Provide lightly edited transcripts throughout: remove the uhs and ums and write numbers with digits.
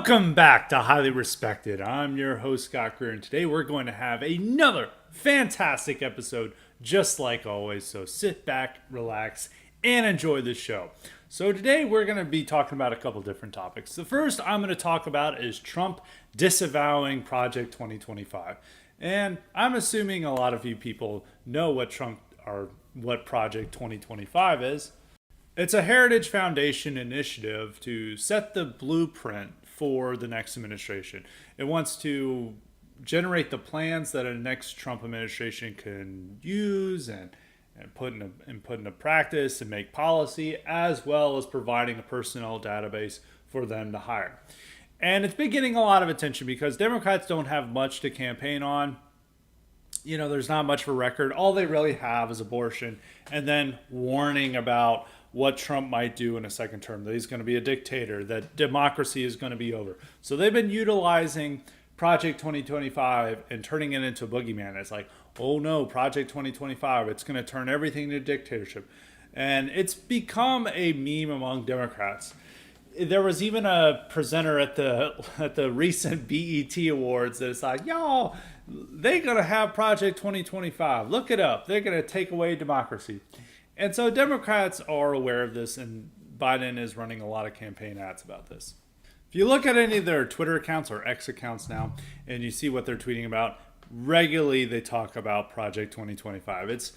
Welcome back to Highly Respected. I'm your host, Scott Greer, and today we're going to have another fantastic episode, just like always. So sit back, relax, and enjoy the show. So today we're going to be talking about a couple different topics. The first I'm going to talk about is Trump disavowing Project 2025. And I'm assuming a lot of you people know what Project 2025 is. It's a Heritage Foundation initiative to set the blueprint for the next administration. It wants to generate the plans that a next Trump administration can use and put into practice and make policy, as well as providing a personnel database for them to hire. And it's been getting a lot of attention because Democrats don't have much to campaign on. You know, there's not much of a record. All they really have is abortion and then warning about what Trump might do in a second term, that he's going to be a dictator, that democracy is going to be over. So they've been utilizing Project 2025 and turning it into a boogeyman. It's like, oh no, Project 2025, it's going to turn everything into dictatorship. And it's become a meme among Democrats. There was even a presenter at the recent BET Awards that's like, y'all, they're going to have Project 2025. Look it up. They're going to take away democracy. And so Democrats are aware of this, and Biden is running a lot of campaign ads about this. If you look at any of their Twitter accounts or X accounts now, and you see what they're tweeting about, regularly they talk about Project 2025. It's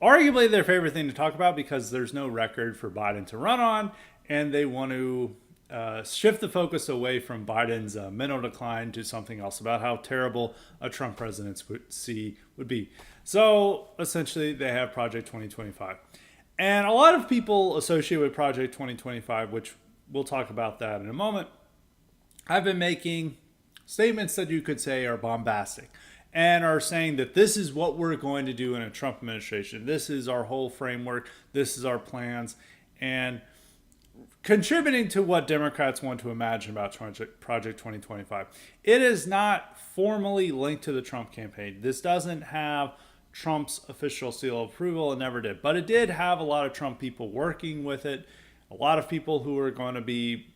arguably their favorite thing to talk about because there's no record for Biden to run on, and they want to shift the focus away from Biden's mental decline to something else about how terrible a Trump presidency would be. So essentially they have Project 2025. And a lot of people associated with Project 2025, which we'll talk about that in a moment, have been making statements that you could say are bombastic and are saying that this is what we're going to do in a Trump administration. This is our whole framework. This is our plans. And contributing to what Democrats want to imagine about Project 2025. It is not formally linked to the Trump campaign. This doesn't have Trump's official seal of approval. It never did. But it did have a lot of Trump people working with it. A lot of people who are going to be,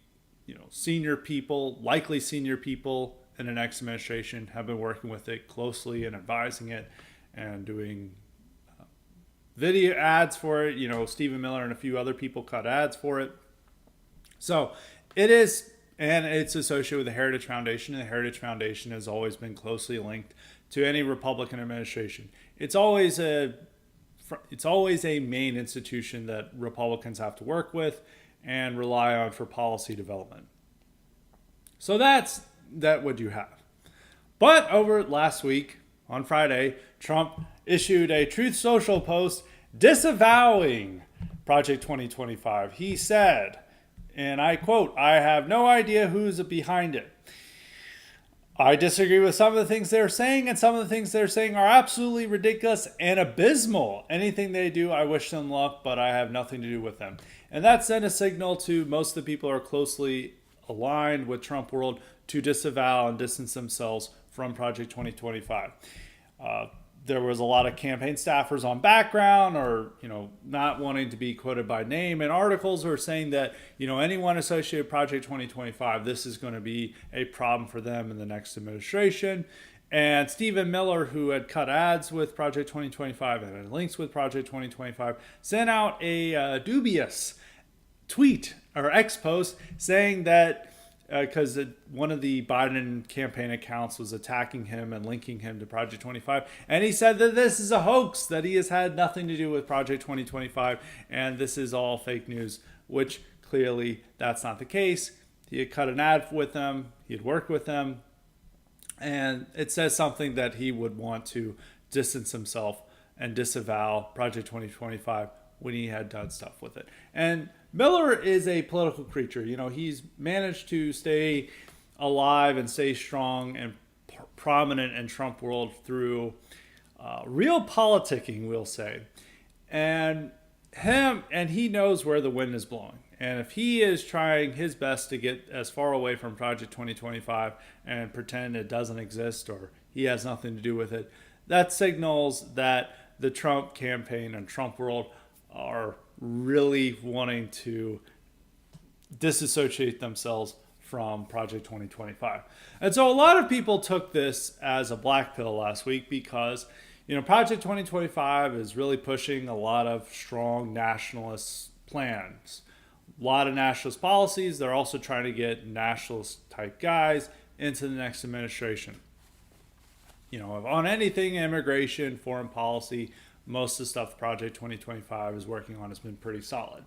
senior people, likely senior people in the next administration have been working with it closely and advising it and doing video ads for it. Stephen Miller and a few other people cut ads for it. So it is, and it's associated with the Heritage Foundation, and the Heritage Foundation has always been closely linked to any Republican administration. It's always a main institution that Republicans have to work with and rely on for policy development. So that's what you have. But over last week, on Friday, Trump issued a Truth Social post disavowing Project 2025. He said, and I quote, "I have no idea who's behind it. I disagree with some of the things they're saying, and some of the things they're saying are absolutely ridiculous and abysmal. Anything they do, I wish them luck, but I have nothing to do with them." And that sent a signal to most of the people who are closely aligned with Trump world to disavow and distance themselves from Project 2025. There was a lot of campaign staffers on background or, not wanting to be quoted by name in articles or saying that, anyone associated with Project 2025, this is going to be a problem for them in the next administration. And Stephen Miller, who had cut ads with Project 2025 and had links with Project 2025, sent out a dubious tweet or X post saying that because one of the Biden campaign accounts was attacking him and linking him to Project 25. And he said that this is a hoax, that he has had nothing to do with Project 2025, and this is all fake news, which clearly that's not the case. He had cut an ad with them, he had worked with them, and it says something that he would want to distance himself and disavow Project 2025 when he had done stuff with it. And Miller is a political creature. He's managed to stay alive and stay strong and prominent in Trump world through real politicking, we'll say. And he knows where the wind is blowing. And if he is trying his best to get as far away from Project 2025 and pretend it doesn't exist or he has nothing to do with it, that signals that the Trump campaign and Trump world are really wanting to disassociate themselves from Project 2025. And so a lot of people took this as a black pill last week because, Project 2025 is really pushing a lot of strong nationalist plans, a lot of nationalist policies. They're also trying to get nationalist type guys into the next administration. On anything immigration, foreign policy, most of the stuff Project 2025 is working on has been pretty solid.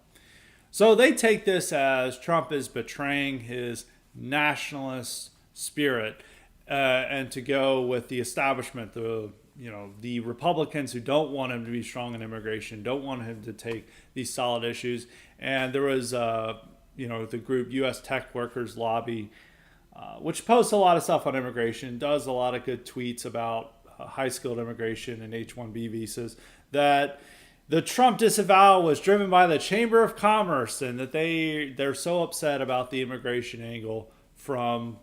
So they take this as Trump is betraying his nationalist spirit and to go with the establishment, the Republicans who don't want him to be strong in immigration, don't want him to take these solid issues. And there was, the group U.S. Tech Workers Lobby, which posts a lot of stuff on immigration, does a lot of good tweets about high-skilled immigration and H-1B visas, that the Trump disavowal was driven by the Chamber of Commerce and that they're so upset about the immigration angle from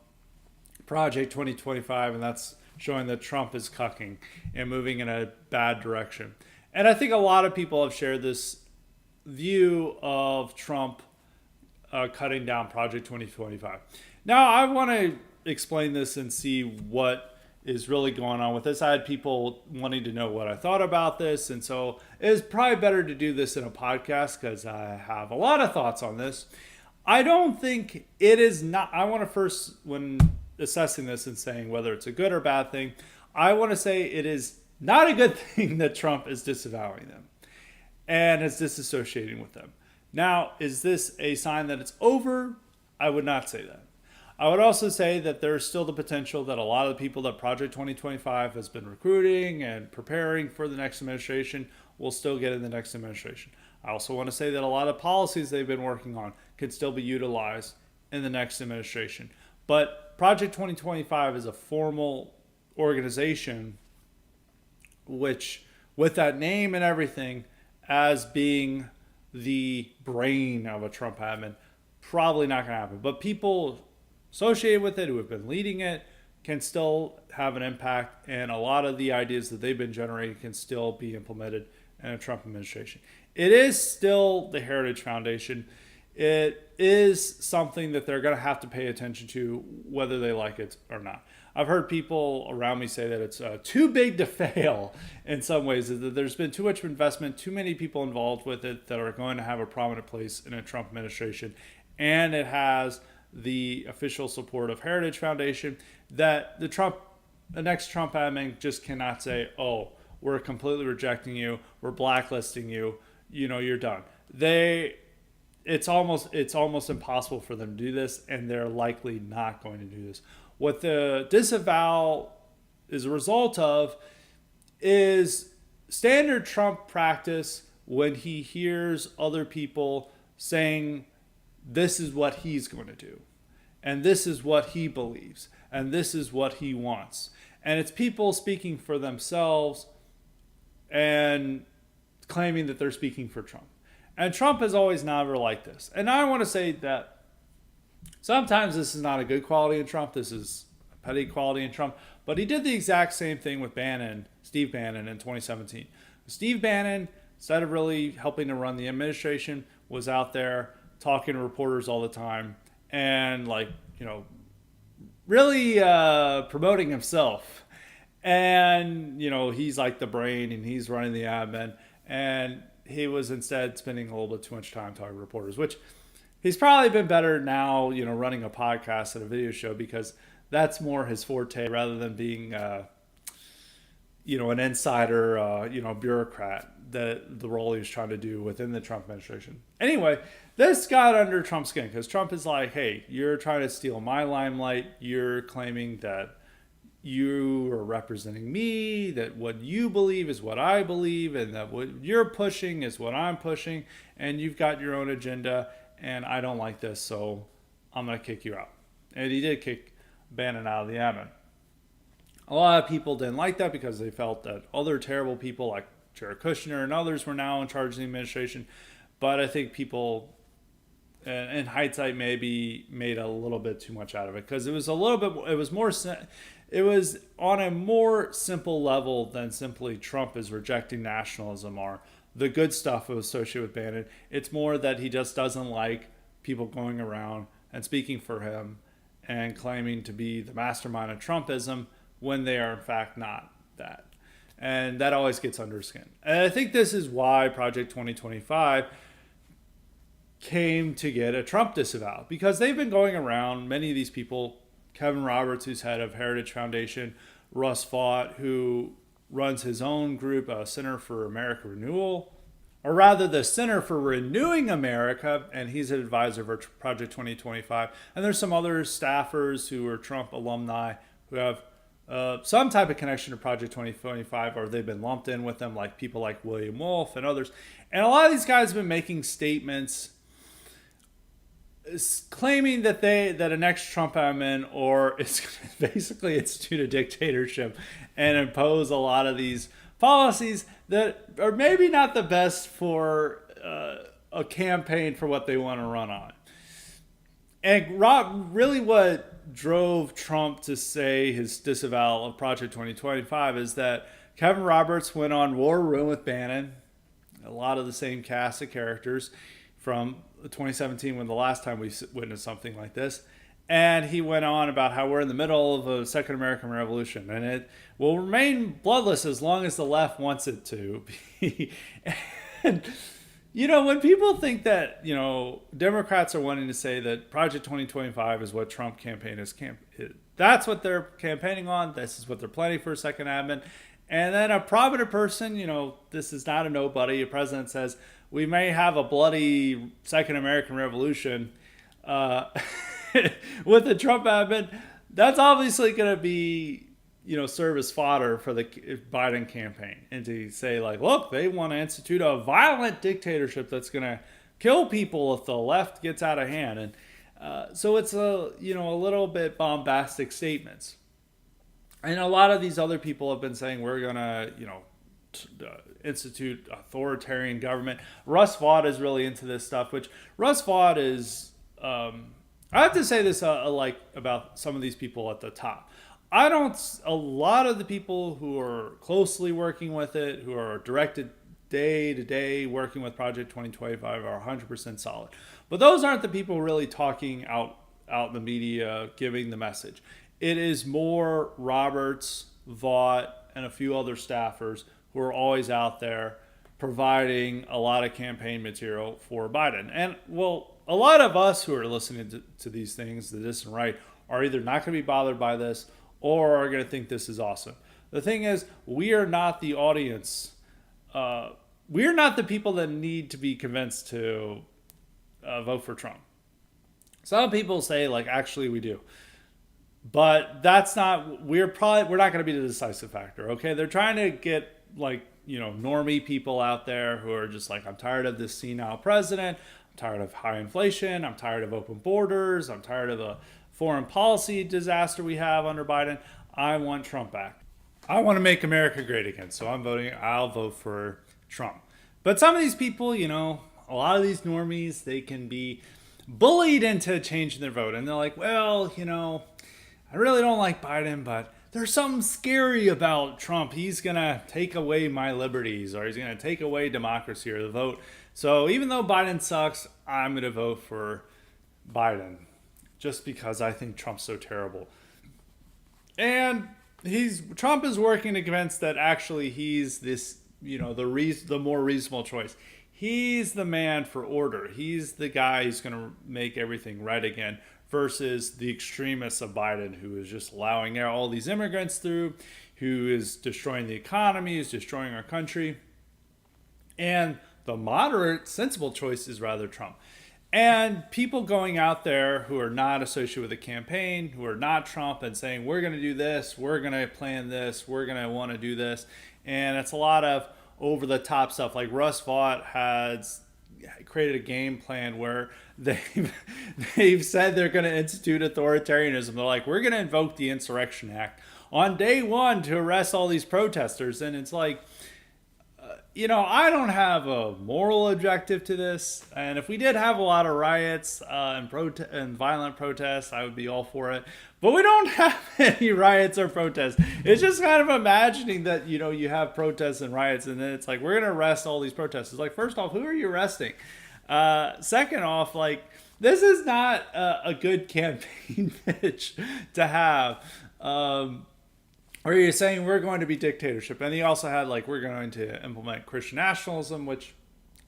Project 2025, and that's showing that Trump is cucking and moving in a bad direction. And I think a lot of people have shared this view of Trump cutting down Project 2025. Now, I want to explain this and see what is really going on with this. I had people wanting to know what I thought about this, and so it's probably better to do this in a podcast because I have a lot of thoughts on this. I don't think it is not. I want to first, when assessing this and saying whether it's a good or bad thing, I want to say it is not a good thing that Trump is disavowing them and is disassociating with them. Now, is this a sign that it's over? I would not say that. I would also say that there's still the potential that a lot of the people that Project 2025 has been recruiting and preparing for the next administration will still get in the next administration. I also want to say that a lot of policies they've been working on could still be utilized in the next administration. But Project 2025 is a formal organization which, with that name and everything, as being the brain of a Trump admin, probably not going to happen. But people associated with it who have been leading it can still have an impact, and a lot of the ideas that they've been generating can still be implemented in a Trump administration. It is still the Heritage Foundation. It is something that they're going to have to pay attention to whether they like it or not. I've heard people around me say that it's too big to fail in some ways, that there's been too much investment, too many people involved with it that are going to have a prominent place in a Trump administration, and it has the official support of Heritage Foundation, that the next Trump admin just cannot say, oh, we're completely rejecting you, we're blacklisting you, you're done. It's almost impossible for them to do this, and they're likely not going to do this. What the disavowal is a result of is standard Trump practice when he hears other people saying this is what he's going to do, and this is what he believes, and this is what he wants. And it's people speaking for themselves and claiming that they're speaking for Trump. And Trump has always never liked this. And I want to say that sometimes this is not a good quality in Trump. This is a petty quality in Trump. But he did the exact same thing with Steve Bannon in 2017. Steve Bannon, instead of really helping to run the administration, was out there talking to reporters all the time and really promoting himself. And, he's like the brain and he's running the admin. And he was instead spending a little bit too much time talking to reporters, which he's probably been better now, running a podcast and a video show, because that's more his forte rather than being, an insider, bureaucrat, the role he was trying to do within the Trump administration. Anyway, this got under Trump's skin because Trump is like, hey, you're trying to steal my limelight. You're claiming that you are representing me, that what you believe is what I believe, and that what you're pushing is what I'm pushing, and you've got your own agenda, and I don't like this, so I'm going to kick you out. And he did kick Bannon out of the admin. A lot of people didn't like that because they felt that other terrible people like Jared Kushner and others were now in charge of the administration. But I think people, in hindsight, maybe made a little bit too much out of it, because it was it was on a more simple level than simply Trump is rejecting nationalism or the good stuff associated with Bannon. It's more that he just doesn't like people going around and speaking for him and claiming to be the mastermind of Trumpism when they are in fact not that. And that always gets under skin. And I think this is why Project 2025 came to get a Trump disavow, because they've been going around, many of these people, Kevin Roberts, who's head of Heritage Foundation, Russ Vought, who runs his own group, Center for America Renewal, or rather the Center for Renewing America, and he's an advisor for Project 2025. And there's some other staffers who are Trump alumni who have some type of connection to Project 2025, or they've been lumped in with them, like people like William Wolf and others. And a lot of these guys have been making statements claiming that a next Trump admin or is basically institute a dictatorship and impose a lot of these policies that are maybe not the best for a campaign for what they want to run on. And really what drove Trump to say his disavowal of Project 2025 is that Kevin Roberts went on War Room with Bannon, a lot of the same cast of characters from 2017 when the last time we witnessed something like this. And he went on about how we're in the middle of a second American Revolution and it will remain bloodless as long as the left wants it to be. And, when people think that, Democrats are wanting to say that Project 2025 is what Trump campaign is, that's what they're campaigning on. This is what they're planning for a second admin. And then a prominent person, this is not a nobody. A president says, we may have a bloody second American Revolution with the Trump admin. That's obviously going to be, serve as fodder for the Biden campaign. And to say like, look, they want to institute a violent dictatorship that's going to kill people if the left gets out of hand. And so it's a little bit bombastic statements. And a lot of these other people have been saying we're going to, institute authoritarian government. Russ Vought is really into this stuff, which Russ Vought is, I have to say this about some of these people at the top. A lot of the people who are closely working with it, who are directed day to day working with Project 2025 are 100% solid. But those aren't the people really talking out in the media, giving the message. It is more Roberts, Vought, and a few other staffers who are always out there providing a lot of campaign material for Biden. And, a lot of us who are listening to these things, the distant right, are either not going to be bothered by this or are going to think this is awesome. The thing is, we are not the audience. We're not the people that need to be convinced to vote for Trump. Some people say, actually we do. But that's not, we're not going to be the decisive factor, okay? They're trying to get, normie people out there who are just like, I'm tired of this senile president. I'm tired of high inflation. I'm tired of open borders. I'm tired of the foreign policy disaster we have under Biden. I want Trump back. I want to make America great again. So I'll vote for Trump. But some of these people, a lot of these normies, they can be bullied into changing their vote. And they're like, I really don't like Biden, but there's something scary about Trump. He's going to take away my liberties, or he's going to take away democracy or the vote. So even though Biden sucks, I'm going to vote for Biden just because I think Trump's so terrible. And Trump is working to convince that actually he's this, the more reasonable choice. He's the man for order. He's the guy who's going to make everything right again, versus the extremists of Biden, who is just allowing all these immigrants through, who is destroying the economy, is destroying our country. And the moderate, sensible choice is rather Trump. And people going out there who are not associated with the campaign, who are not Trump, and saying, we're going to do this, we're going to plan this, we're going to want to do this. And it's a lot of over-the-top stuff. Like Russ Vought has created a game plan where they've said they're going to institute authoritarianism. They're like, we're going to invoke the Insurrection Act on day one to arrest all these protesters. And it's like, I don't have a moral objective to this. And if we did have a lot of riots and violent protests, I would be all for it. But we don't have any riots or protests. It's just kind of imagining that, you have protests and riots, and then it's like, we're going to arrest all these protesters. Like, first off, who are you arresting? Second off, This is not a good campaign pitch to have. Or you're saying we're going to be dictatorship. And he also had like, we're going to implement Christian nationalism, which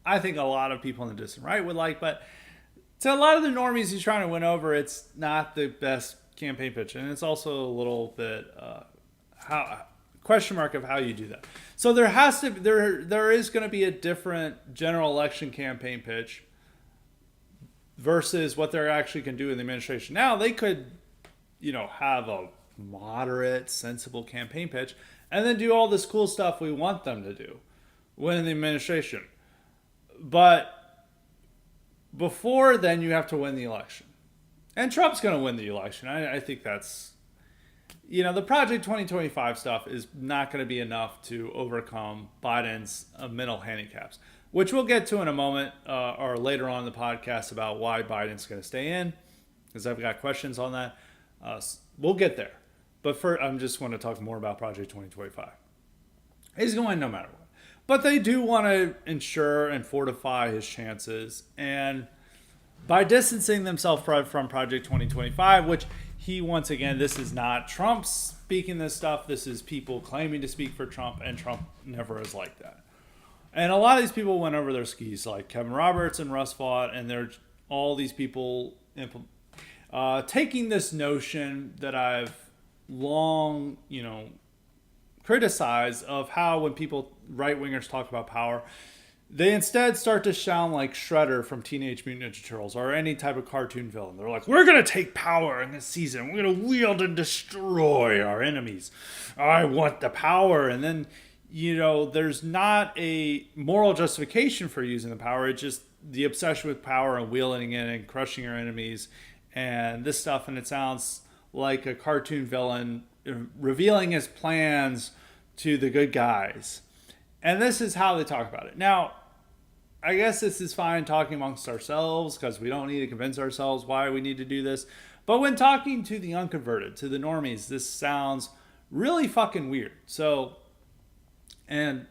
I think a lot of people in the distant right would like. But to a lot of the normies he's trying to win over, it's not the best campaign pitch. And it's also a little bit how question mark of how you do that. So there is going to be a different general election campaign pitch versus what they're actually can do in the administration. Now they could, have a moderate, sensible campaign pitch and then do all this cool stuff we want them to do when in the administration. But before then, you have to win the election. And Trump's going to win the election. I think that's, the Project 2025 stuff is not going to be enough to overcome Biden's mental handicaps, which we'll get to in a moment or later on in the podcast about why Biden's going to stay in, because I've got questions on that. We'll get there. But first, I'm just going to talk more about Project 2025. He's going no matter what. But they do want to ensure and fortify his chances. And by distancing themselves from Project 2025, which he, once again, this is not Trump speaking this stuff. This is people claiming to speak for Trump, and Trump never is like that. And a lot of these people went over their skis, like Kevin Roberts and Russ Vought, and they're all these people taking this notion that I've long, criticized of how when people, right-wingers, talk about power, they instead start to sound like Shredder from Teenage Mutant Ninja Turtles or any type of cartoon villain. They're like, we're going to take power in this season. We're going to wield and destroy our enemies. I want the power. And then, there's not a moral justification for using the power. It's just the obsession with power and wielding it and crushing your enemies and this stuff. And it sounds like a cartoon villain revealing his plans to the good guys. And this is how they talk about it. Now, I guess this is fine talking amongst ourselves because we don't need to convince ourselves why we need to do this. But when talking to the unconverted, to the normies, this sounds really fucking weird. So, and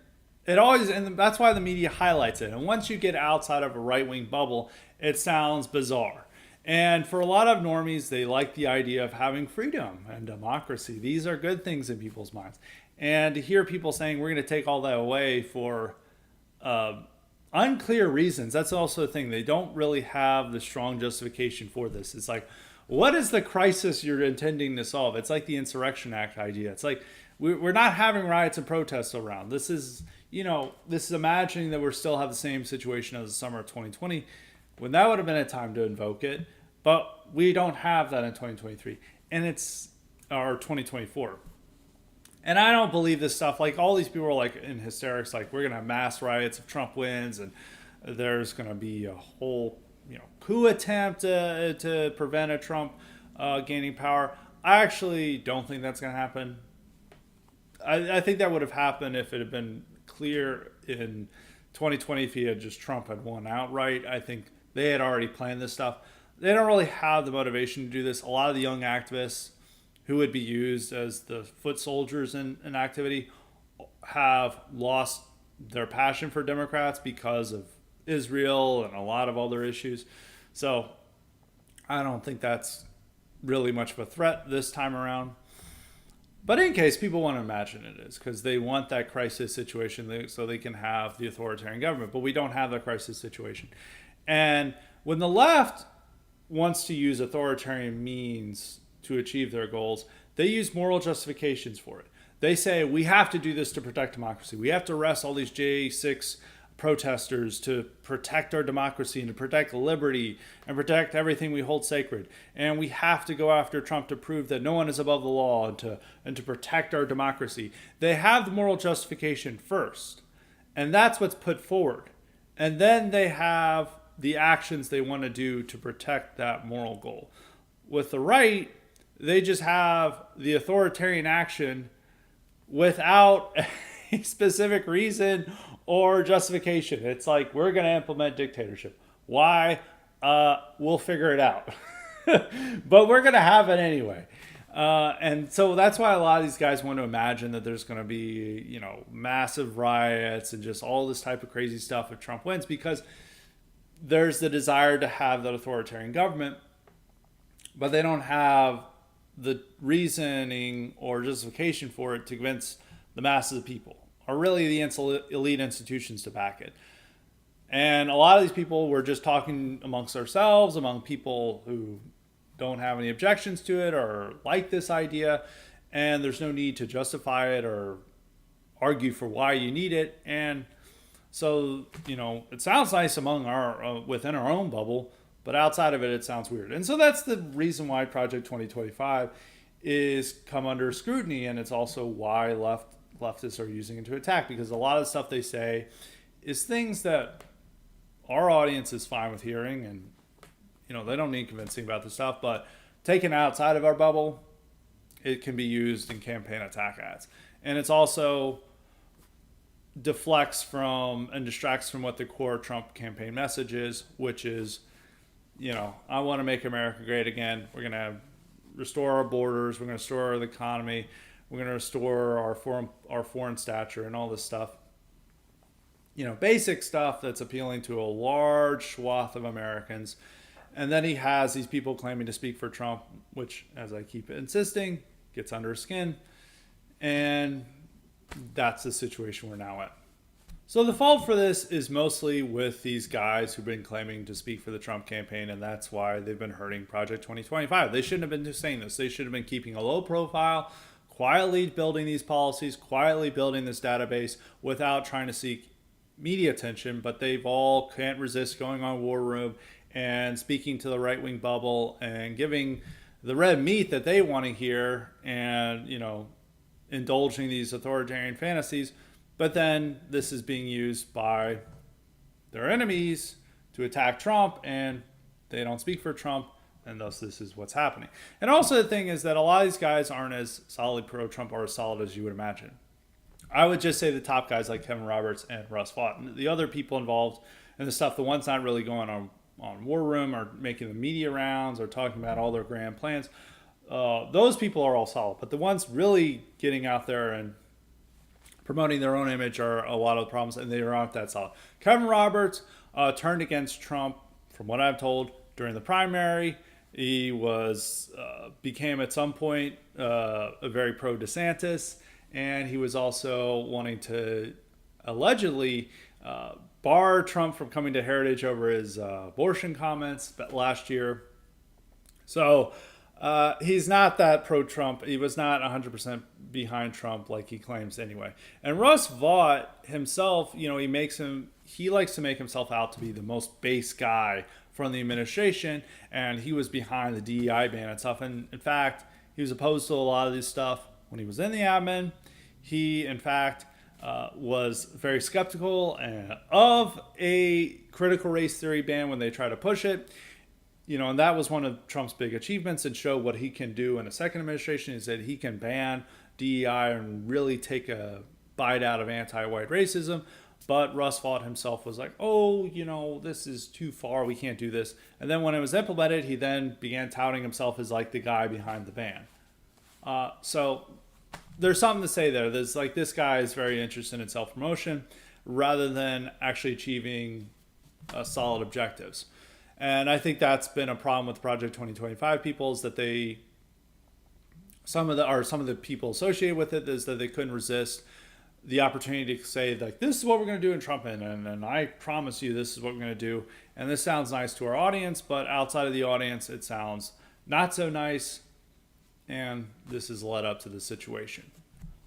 that's why the media highlights it. And once you get outside of a right-wing bubble, it sounds bizarre. And for a lot of normies, they like the idea of having freedom and democracy. These are good things in people's minds. And to hear people saying we're going to take all that away for unclear reasons, that's also the thing. They don't really have the strong justification for this. It's like, what is the crisis you're intending to solve? It's like the Insurrection Act idea. It's like, we're not having riots and protests around. This is imagining that we're still have the same situation as the summer of 2020, when that would have been a time to invoke it. But we don't have that in 2023. And or 2024. And I don't believe this stuff. Like, all these people are like in hysterics, like, we're going to have mass riots if Trump wins, and there's going to be a whole, coup attempt to prevent a Trump gaining power. I actually don't think that's going to happen. I think that would have happened if it had been clear in 2020 if Trump had won outright. I think they had already planned this stuff. They don't really have the motivation to do this. A lot of the young activists who would be used as the foot soldiers in activity have lost their passion for Democrats because of Israel and a lot of other issues. So I don't think that's really much of a threat this time around. But in case people want to imagine it is, because they want that crisis situation so they can have the authoritarian government. But we don't have that crisis situation. And when the left wants to use authoritarian means to achieve their goals, they use moral justifications for it. They say, we have to do this to protect democracy. We have to arrest all these J6 protesters to protect our democracy and to protect liberty and protect everything we hold sacred. And we have to go after Trump to prove that no one is above the law and to protect our democracy. They have the moral justification first. And that's what's put forward. And then they have the actions they want to do to protect that moral goal. With the right, they just have the authoritarian action without a specific reason or justification. It's like, we're going to implement dictatorship. Why? We'll figure it out. But we're going to have it anyway. And so that's why a lot of these guys want to imagine that there's going to be, massive riots and just all this type of crazy stuff if Trump wins, because there's the desire to have that authoritarian government, but they don't have the reasoning or justification for it to convince the masses of people, or really the elite institutions to back it. And a lot of these people were just talking amongst ourselves, among people who don't have any objections to it or like this idea, and there's no need to justify it or argue for why you need it. And so, it sounds nice among our within our own bubble, but outside of it, it sounds weird. And so that's the reason why Project 2025 is come under scrutiny, and it's also why leftists are using it to attack, because a lot of the stuff they say is things that our audience is fine with hearing, and they don't need convincing about this stuff, but taken outside of our bubble, it can be used in campaign attack ads. And it's also deflects from and distracts from what the core Trump campaign message is, which is, I want to make America great again. We're going to restore our borders. We're going to restore the economy. We're going to restore our foreign stature and all this stuff. Basic stuff that's appealing to a large swath of Americans. And then he has these people claiming to speak for Trump, which, as I keep insisting, gets under his skin. And that's the situation we're now at. So the fault for this is mostly with these guys who've been claiming to speak for the Trump campaign, and that's why they've been hurting Project 2025. They shouldn't have been saying this. They should have been keeping a low profile, quietly building these policies, quietly building this database without trying to seek media attention, but they've all can't resist going on War Room and speaking to the right-wing bubble and giving the red meat that they want to hear and, indulging these authoritarian fantasies. But then this is being used by their enemies to attack Trump, and they don't speak for Trump, and thus this is what's happening. And also the thing is that a lot of these guys aren't as solid pro-Trump or as solid as you would imagine. I would just say the top guys like Kevin Roberts and Russ Vought. And the other people involved in the stuff, the ones not really going on War Room or making the media rounds or talking about all their grand plans, those people are all solid. But the ones really getting out there and promoting their own image are a lot of the problems, and they aren't that solid. Kevin Roberts turned against Trump, from what I'm told, during the primary. He became at some point a very pro DeSantis, and he was also wanting to allegedly bar Trump from coming to Heritage over his abortion comments last year. So he's not that pro-Trump. He was not 100% behind Trump like he claims anyway. And Russ Vought himself, he likes to make himself out to be the most base guy from the administration, and he was behind the DEI ban and stuff. And in fact, he was opposed to a lot of this stuff when he was in the admin. He, in fact, was very skeptical of a critical race theory ban when they tried to push it. And that was one of Trump's big achievements and show what he can do in a second administration, is that he can ban DEI and really take a bite out of anti-white racism. But Russ Vought himself was like, this is too far. We can't do this. And then when it was implemented, he then began touting himself as like the guy behind the ban. So there's something to say there. There's like, this guy is very interested in self-promotion rather than actually achieving solid objectives. And I think that's been a problem with Project 2025 people, is that some of the people associated with it is that they couldn't resist the opportunity to say, like, this is what we're going to do in Trump, and I promise you this is what we're going to do. And this sounds nice to our audience, but outside of the audience, it sounds not so nice. And this has led up to the situation.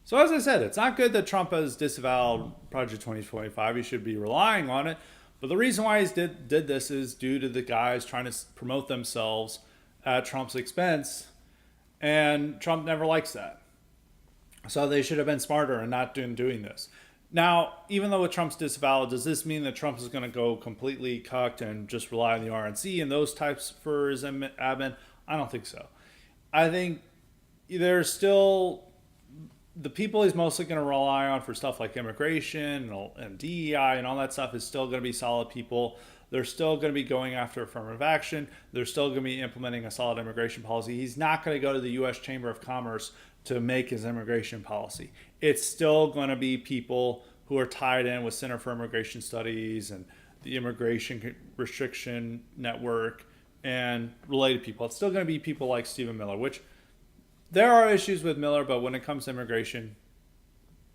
So as I said, it's not good that Trump has disavowed Project 2025. He should be relying on it. But the reason why he did this is due to the guys trying to promote themselves at Trump's expense. And Trump never likes that. So they should have been smarter and not doing this. Now, even though with Trump's disavowal, does this mean that Trump is going to go completely cucked and just rely on the RNC and those types for his admin? I don't think so. I think there's still the people he's mostly going to rely on for stuff like immigration and DEI and all that stuff is still going to be solid people. They're still going to be going after affirmative action. They're still going to be implementing a solid immigration policy. He's not going to go to the U.S. Chamber of Commerce to make his immigration policy. It's still going to be people who are tied in with Center for Immigration Studies and the immigration restriction network and related people. It's still going to be people like Stephen Miller, which there are issues with Miller, but when it comes to immigration,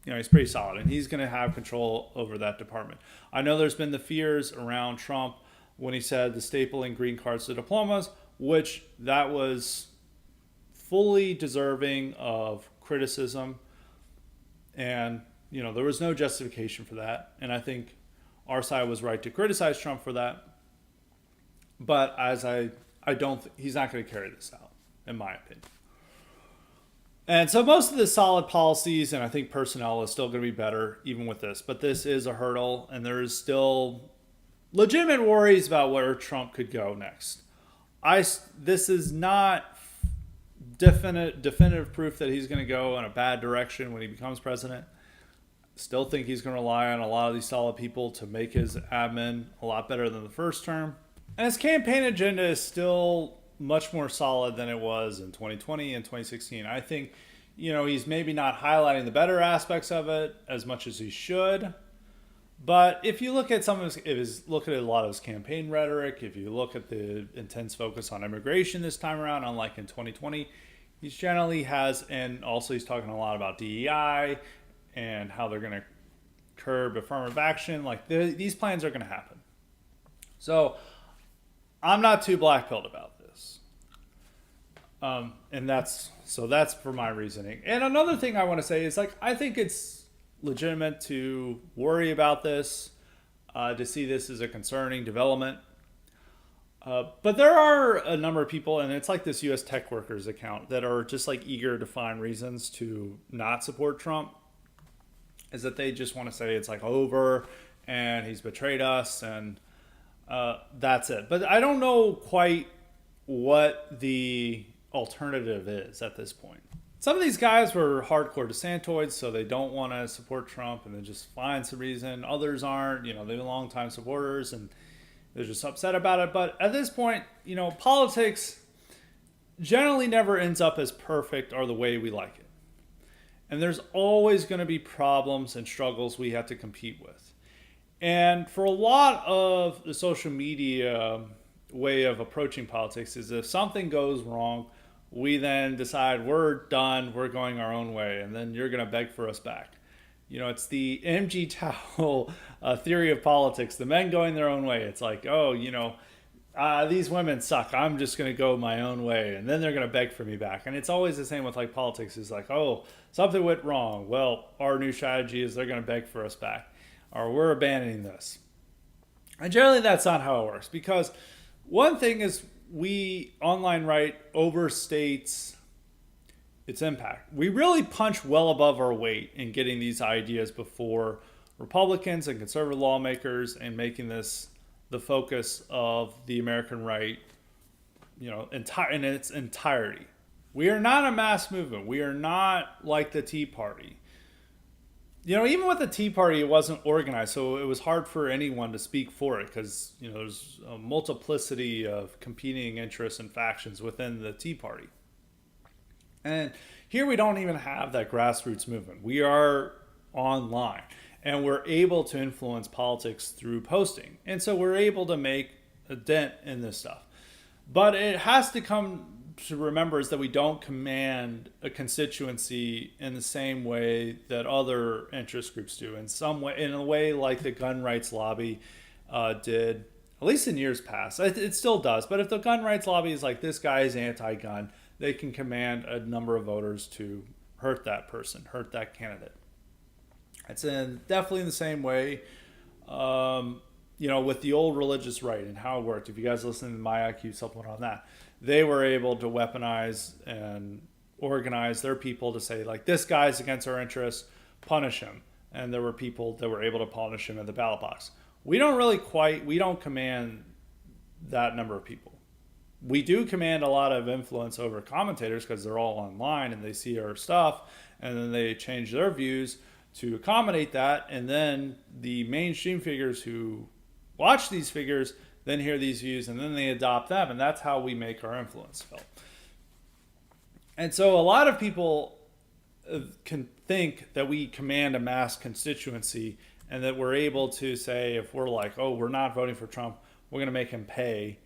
he's pretty solid, and he's going to have control over that department. I know there's been the fears around Trump when he said the stapling green cards to diplomas, which that was fully deserving of criticism. And, there was no justification for that. And I think our side was right to criticize Trump for that. But he's not going to carry this out, in my opinion. And so most of the solid policies and I think personnel is still going to be better even with this. But this is a hurdle, and there is still legitimate worries about where Trump could go next. This is not definitive proof that he's going to go in a bad direction when he becomes president. Still think he's going to rely on a lot of these solid people to make his admin a lot better than the first term. And his campaign agenda is still much more solid than it was in 2020 and 2016. I think, he's maybe not highlighting the better aspects of it as much as he should. But if you look at look at a lot of his campaign rhetoric, if you look at the intense focus on immigration this time around, unlike in 2020, he generally has, and also he's talking a lot about DEI and how they're going to curb affirmative action. Like these plans are going to happen. So I'm not too black-pilled about this. And that's for my reasoning. And another thing I want to say is I think it's legitimate to worry about this, to see this as a concerning development. But there are a number of people, and it's like this U.S. tech workers account, that are just eager to find reasons to not support Trump. Is that they just want to say it's over and he's betrayed us and that's it. But I don't know quite what the alternative is at this point. Some of these guys were hardcore DeSantoids, so they don't want to support Trump and they just find some reason. Others aren't, they're longtime supporters and they're just upset about it. But at this point, politics generally never ends up as perfect or the way we like it. And there's always going to be problems and struggles we have to compete with. And for a lot of the social media way of approaching politics is if something goes wrong, we then decide we're done, we're going our own way, and then you're going to beg for us back. It's the MG Towel theory of politics, the men going their own way. It's these women suck, I'm just going to go my own way, and then they're going to beg for me back. And it's always the same with politics. Is something went wrong. Well, our new strategy is they're going to beg for us back, or we're abandoning this. And generally that's not how it works, because one thing is online right overstates its impact. We really punch well above our weight in getting these ideas before Republicans and conservative lawmakers and making this the focus of the American right, in its entirety. We are not a mass movement. We are not like the Tea Party. Even with the Tea Party, it wasn't organized, so it was hard for anyone to speak for it because, there's a multiplicity of competing interests and factions within the Tea Party. And here we don't even have that grassroots movement. We are online, and we're able to influence politics through posting. And so we're able to make a dent in this stuff. But it has to come to remember is that we don't command a constituency in the same way that other interest groups do. In a way like the gun rights lobby did, at least in years past. It still does. But if the gun rights lobby is like, this guy is anti-gun, they can command a number of voters to hurt that person, hurt that candidate. It's definitely in the same way, with the old religious right and how it worked. If you guys listen to my IQ supplement on that, they were able to weaponize and organize their people to say, this guy's against our interests, punish him. And there were people that were able to punish him at the ballot box. We don't command that number of people. We do command a lot of influence over commentators because they're all online and they see our stuff and then they change their views to accommodate that. And then the mainstream figures who watch these figures then hear these views and then they adopt them. And that's how we make our influence felt. And so a lot of people can think that we command a mass constituency and that we're able to say, if we're like, oh, we're not voting for Trump, we're going to make him pay,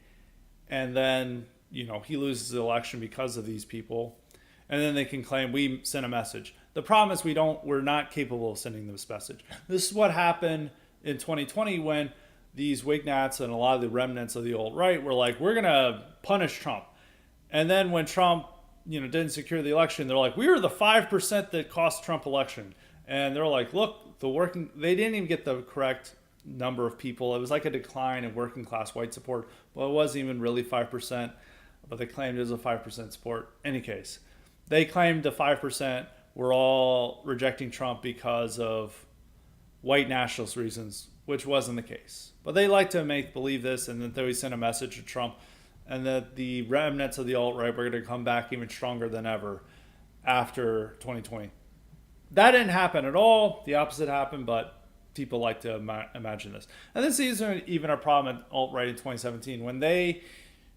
and then he loses the election because of these people, and then they can claim we sent a message. The problem is we're not capable of sending this message. This is what happened in 2020 when these Wignats and a lot of the remnants of the alt-right were like, we're going to punish Trump. And then when Trump, didn't secure the election, they're like, we were the 5% that cost Trump election. And they're like, look, they didn't even get the correct number of people. It was like a decline in working class white support. Well, it wasn't even really 5%, but they claimed it was a 5% support. Any case, they claimed the 5% were all rejecting Trump because of white nationalist reasons, which wasn't the case. But they like to make believe this, and that they send a message to Trump, and that the remnants of the alt-right were going to come back even stronger than ever after 2020. That didn't happen at all. The opposite happened, but people like to imagine this. And this isn't even a problem at alt-right in 2017. When they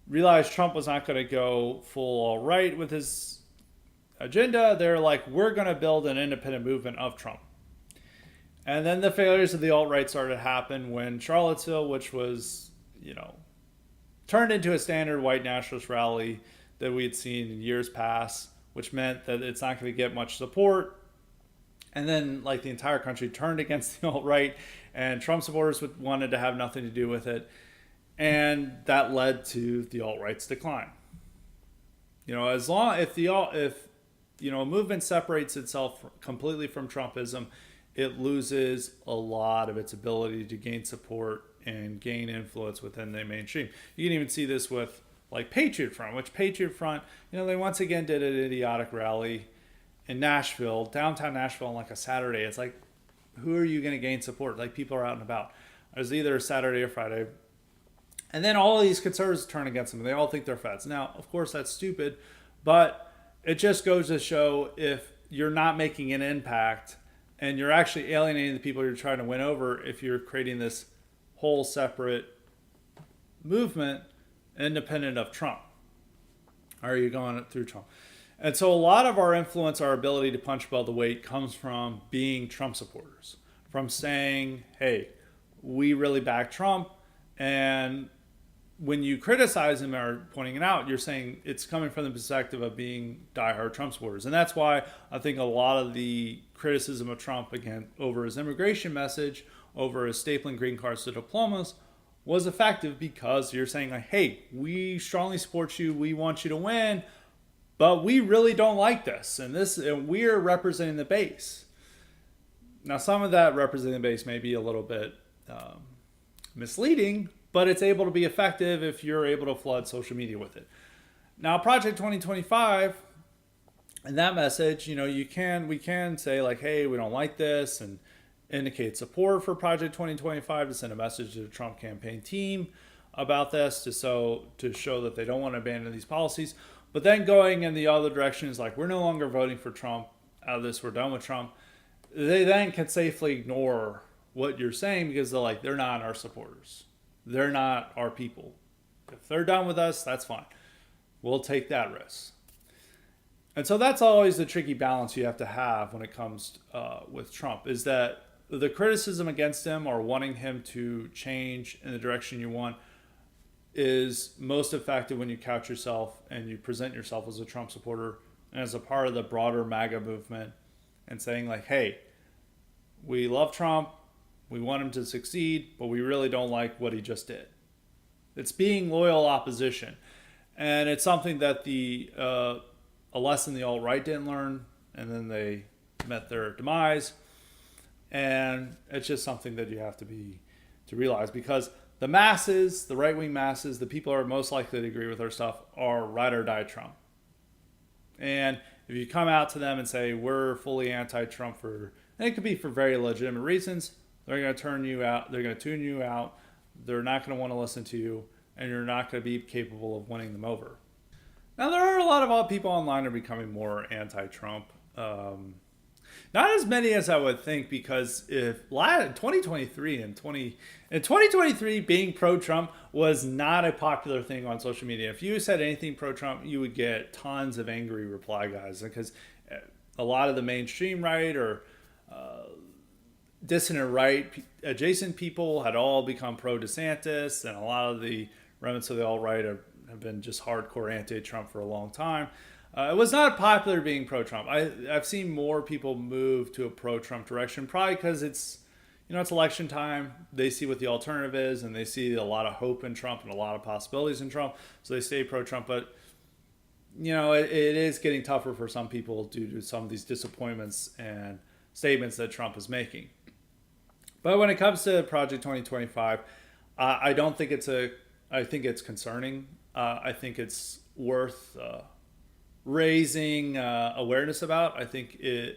realized Trump was not going to go full alt-right with his agenda, they're like, we're going to build an independent movement of Trump. And then the failures of the alt-right started to happen when Charlottesville, which was, turned into a standard white nationalist rally that we had seen in years past, which meant that it's not going to get much support. And then, the entire country turned against the alt-right, and Trump supporters wanted to have nothing to do with it. And that led to the alt-right's decline. If a movement separates itself completely from Trumpism, it loses a lot of its ability to gain support and gain influence within the mainstream. You can even see this with Patriot Front, which Patriot Front, they once again did an idiotic rally in Nashville, downtown Nashville, on a Saturday. It's like, who are you going to gain support? People are out and about. It was either Saturday or Friday. And then all of these conservatives turn against them. They all think they're feds. Now, of course, that's stupid, but it just goes to show, if you're not making an impact and you're actually alienating the people you're trying to win over, if you're creating this whole separate movement independent of Trump, or are you going through Trump? And so a lot of our influence, our ability to punch above the weight, comes from being Trump supporters, from saying, hey, we really back Trump. And when you criticize him or pointing it out, you're saying it's coming from the perspective of being diehard Trump supporters. And that's why I think a lot of the criticism of Trump, again, over his immigration message, over his stapling green cards to diplomas, was effective, because you're saying, hey, we strongly support you, we want you to win, but we really don't like this, and we're representing the base. Now, some of that representing the base may be a little bit misleading, but it's able to be effective if you're able to flood social media with it. Now, Project 2025, and that message, we can say hey, we don't like this, and indicate support for Project 2025 to send a message to the Trump campaign team about this, to show that they don't want to abandon these policies. But then going in the other direction is we're no longer voting for Trump out of this, we're done with Trump. They then can safely ignore what you're saying, because they're not our supporters. They're not our people. If they're done with us, that's fine. We'll take that risk. And so that's always the tricky balance you have to have when it comes with Trump, is that the criticism against him, or wanting him to change in the direction you want, is most effective when you couch yourself and you present yourself as a Trump supporter and as a part of the broader MAGA movement, and saying hey, we love Trump, we want him to succeed, but we really don't like what he just did. It's being loyal opposition. And it's something that a lesson the alt-right didn't learn, and then they met their demise. And it's just something that you have to realize, because the masses, the right-wing masses, the people who are most likely to agree with our stuff, are ride or die Trump. And if you come out to them and say, we're fully anti-Trump, and it could be for very legitimate reasons, they're going to turn you out, they're going to tune you out, they're not going to want to listen to you, and you're not going to be capable of winning them over. Now, there are a lot of people online who are becoming more anti-Trump. Not as many as I would think, because if 2023 being pro-Trump was not a popular thing on social media. If you said anything pro-Trump, you would get tons of angry reply guys, because a lot of the mainstream right, or dissident right adjacent people had all become pro DeSantis, and a lot of the remnants of the alt-right have been just hardcore anti-Trump for a long time. It was not popular being pro-Trump. I've seen more people move to a pro-Trump direction, probably because it's election time. They see what the alternative is, and they see a lot of hope in Trump and a lot of possibilities in Trump, so they stay pro-Trump. But it is getting tougher for some people due to some of these disappointments and statements that Trump is making. But when it comes to Project 2025, I don't think I think it's concerning. I think it's worth raising awareness about. I think a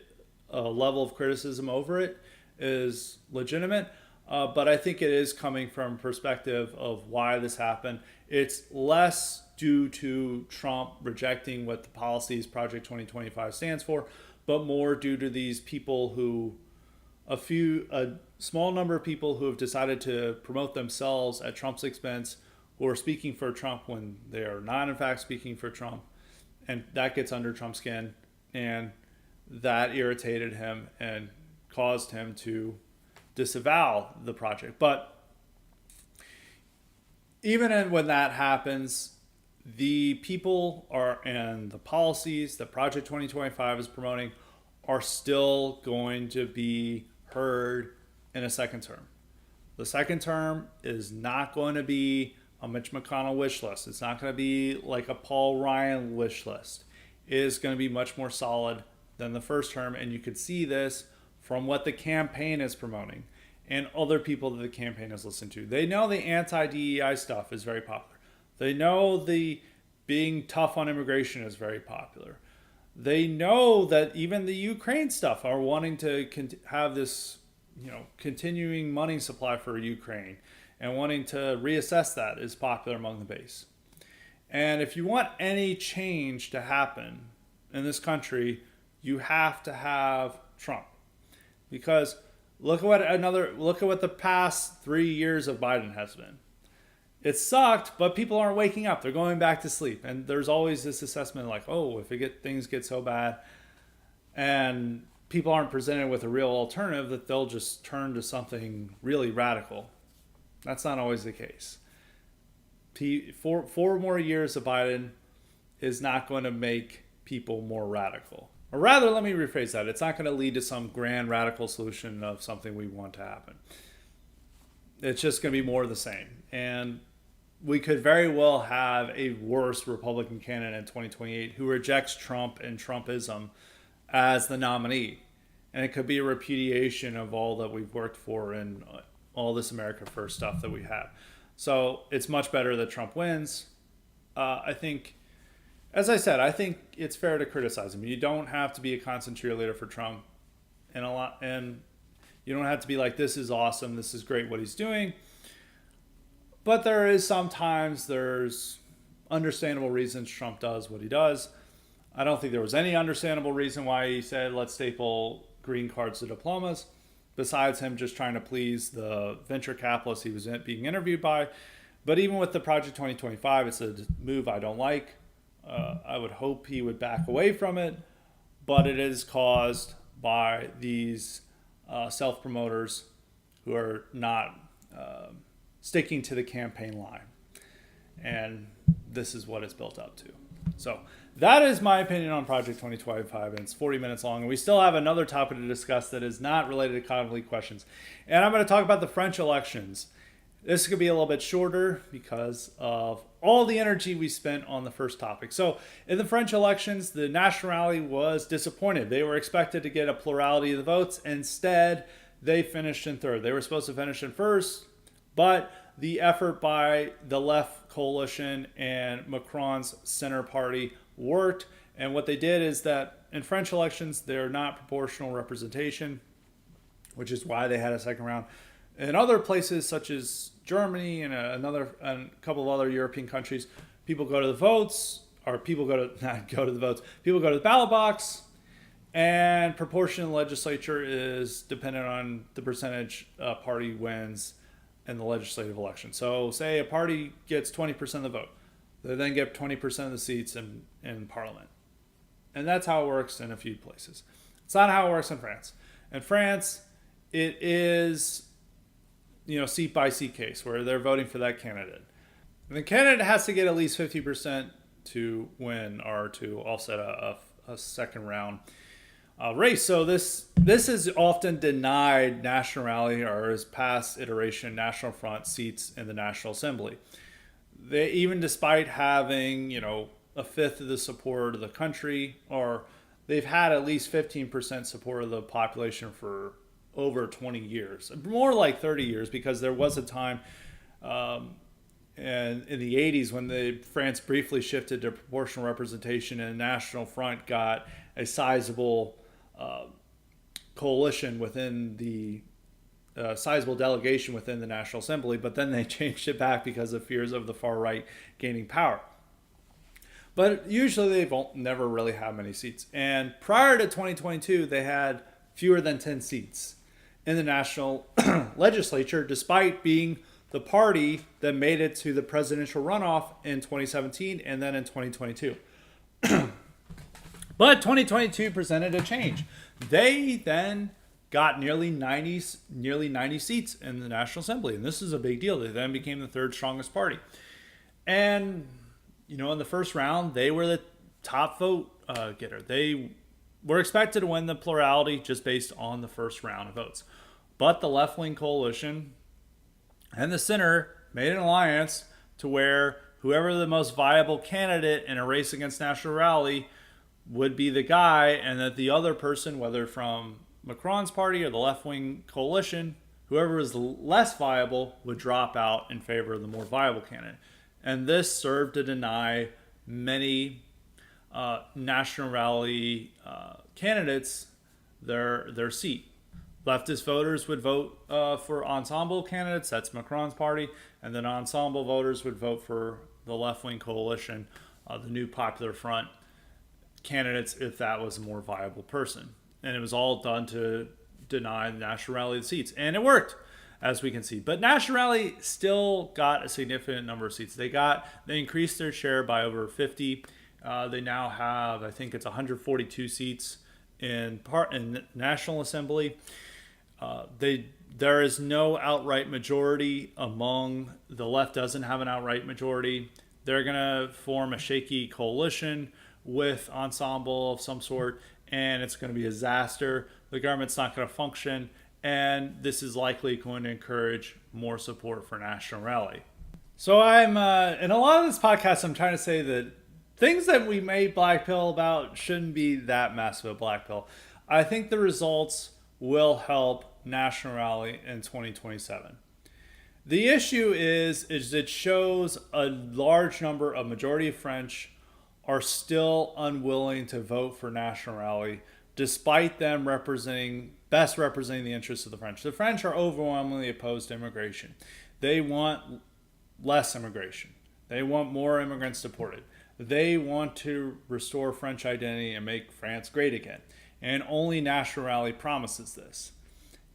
level of criticism over it is legitimate, but I think it is coming from perspective of why this happened. It's less due to Trump rejecting what the policies Project 2025 stands for, but more due to these people a small number of people who have decided to promote themselves at Trump's expense, who are speaking for Trump when they are not in fact speaking for Trump. And that gets under Trump's skin, and that irritated him and caused him to disavow the project. But even when that happens, the people and the policies that Project 2025 is promoting are still going to be heard in a second term. The second term is not going to be a Mitch McConnell wish list. It's not going to be like a Paul Ryan wish list. It is going to be much more solid than the first term, and you could see this from what the campaign is promoting and other people that the campaign has listened to. They know the anti-DEI stuff is very popular. They know the being tough on immigration is very popular. They know that even the Ukraine stuff are wanting to have this, continuing money supply for Ukraine, and wanting to reassess that is popular among the base. And if you want any change to happen in this country, you have to have Trump. Because look at what the past 3 years of Biden has been. It sucked, but people aren't waking up. They're going back to sleep. And there's always this assessment like, oh, if things get so bad and people aren't presented with a real alternative, that they'll just turn to something really radical. That's not always the case. Four more years of Biden is not going to make people more radical. Or rather, let me rephrase that. It's not going to lead to some grand radical solution of something we want to happen. It's just going to be more of the same. And we could very well have a worse Republican candidate in 2028 who rejects Trump and Trumpism as the nominee. And it could be a repudiation of all that we've worked for and all this America First stuff that we have. So it's much better that Trump wins. I think, as I said, I think it's fair to criticize him. You don't have to be a constant cheerleader for Trump, and you don't have to be like, this is awesome, this is great what he's doing. But there's understandable reasons Trump does what he does. I don't think there was any understandable reason why he said, let's staple green cards to diplomas, besides him just trying to please the venture capitalists he was being interviewed by. But even with the Project 2025, it's a move I don't like. I would hope he would back away from it, but it is caused by these self-promoters who are not sticking to the campaign line. And this is what it's built up to. So that is my opinion on Project 2025, and it's 40 minutes long. And we still have another topic to discuss that is not related to common league questions. And I'm going to talk about the French elections. This could be a little bit shorter because of all the energy we spent on the first topic. So in the French elections, the National Rally was disappointed. They were expected to get a plurality of the votes. Instead, they finished in third. They were supposed to finish in first, but the effort by the left coalition and Macron's center party worked. And what they did is that in French elections, they're not proportional representation, which is why they had a second round. In other places, such as Germany and a couple of other European countries, people go to the votes, or people go to the ballot box, and proportional legislature is dependent on the percentage a party wins in the legislative election. So say a party gets 20% of the vote, they then get 20% of the seats in parliament. And that's how it works in a few places. It's not how it works in France. In France, it is, seat by seat case where they're voting for that candidate. And the candidate has to get at least 50% to win or to offset a second round race. So this is often denied National Rally or as past iteration National Front seats in the National Assembly. They, even despite having a fifth of the support of the country, or they've had at least 15% support of the population for over 20 years, more like 30 years, because there was a time and in the 80s when France briefly shifted to proportional representation and the National Front got a sizable coalition within the sizable delegation within the National Assembly, but then they changed it back because of fears of the far right gaining power. But usually they've never really had many seats. And prior to 2022, they had fewer than 10 seats in the national legislature, despite being the party that made it to the presidential runoff in 2017 and then in 2022. But 2022 presented a change. They then got nearly 90 seats in the National Assembly, and this is a big deal. They then became the third strongest party. And in the first round, they were the top vote getter. They were expected to win the plurality just based on the first round of votes. But the left-wing coalition and the center made an alliance to where whoever the most viable candidate in a race against National Rally would be the guy, and that the other person, whether from Macron's party or the left-wing coalition, whoever was less viable would drop out in favor of the more viable candidate. And this served to deny many National Rally candidates their seat. Leftist voters would vote for ensemble candidates, that's Macron's party, and then ensemble voters would vote for the left-wing coalition, the New Popular Front candidates, if that was a more viable person. And it was all done to deny the National Rally the seats. And it worked, as we can see. But National Rally still got a significant number of seats. They increased their share by over 50. They now have, I think it's 142 seats in National Assembly. There is no outright majority among the left. Doesn't have an outright majority. They're going to form a shaky coalition with ensemble of some sort, and it's going to be a disaster. The government's not going to function, and this is likely going to encourage more support for National Rally. So I'm in a lot of this podcast, I'm trying to say that things that we may black pill about shouldn't be that massive a black pill. I think the results will help National Rally in 2027. The issue is it shows a large number of majority of French are still unwilling to vote for National Rally, despite them best representing the interests of the French. The French are overwhelmingly opposed to immigration. They want less immigration. They want more immigrants deported. They want to restore French identity and make France great again. And only National Rally promises this.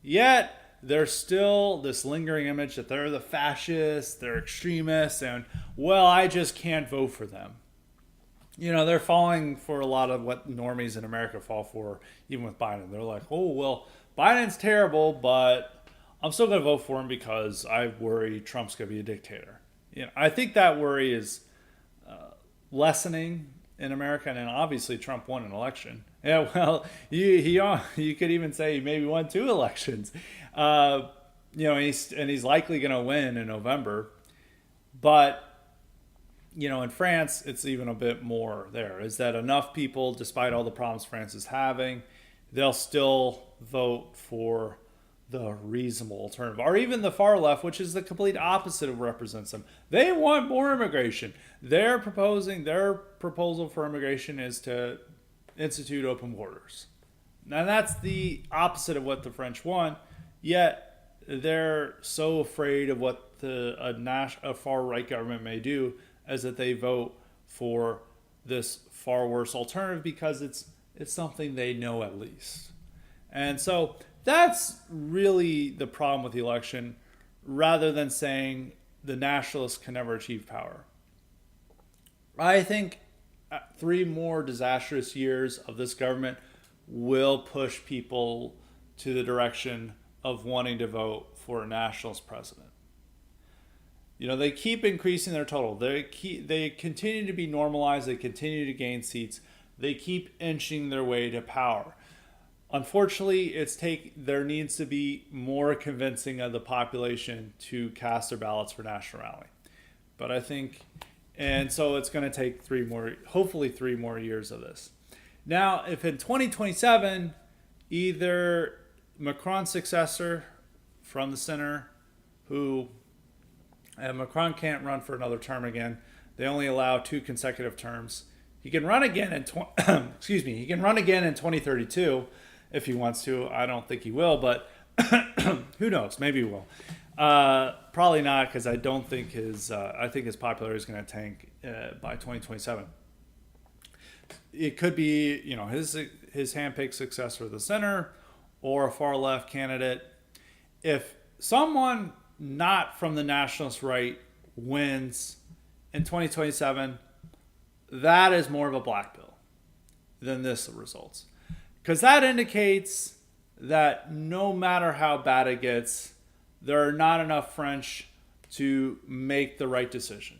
Yet, there's still this lingering image that they're the fascists, they're extremists, and, well, I just can't vote for them. They're falling for a lot of what normies in America fall for, even with Biden. They're like, oh, well, Biden's terrible, but I'm still going to vote for him because I worry Trump's going to be a dictator. I think that worry is lessening in America, and obviously Trump won an election. Yeah, well, you could even say he maybe won 2 elections. He's likely going to win in November. But in France, it's even a bit more there. Is that enough people, despite all the problems France is having, they'll still vote for the reasonable alternative? Or even the far left, which is the complete opposite of what represents them. They want more immigration. Their proposal for immigration is to institute open borders. Now that's the opposite of what the French want, yet they're so afraid of what a far right government may do as that they vote for this far worse alternative because it's something they know at least. And so that's really the problem with the election, rather than saying the nationalists can never achieve power. I think 3 more disastrous years of this government will push people to the direction of wanting to vote for a nationalist president. They keep increasing their total. They continue to be normalized. They continue to gain seats. They keep inching their way to power. Unfortunately, there needs to be more convincing of the population to cast their ballots for national rally. But I think, and so it's going to take hopefully 3 more years of this. Now, if in 2027, either Macron's successor from the center, Macron can't run for another term again. They only allow 2 consecutive terms. He can run again in He can run again in 2032 if he wants to. I don't think he will, but who knows? Maybe he will. Probably not, because I don't think I think his popularity is going to tank by 2027. It could be, his handpicked successor of the center or a far left candidate. If someone not from the nationalist right wins in 2027, that is more of a black bill than this results. Because that indicates that no matter how bad it gets, there are not enough French to make the right decision.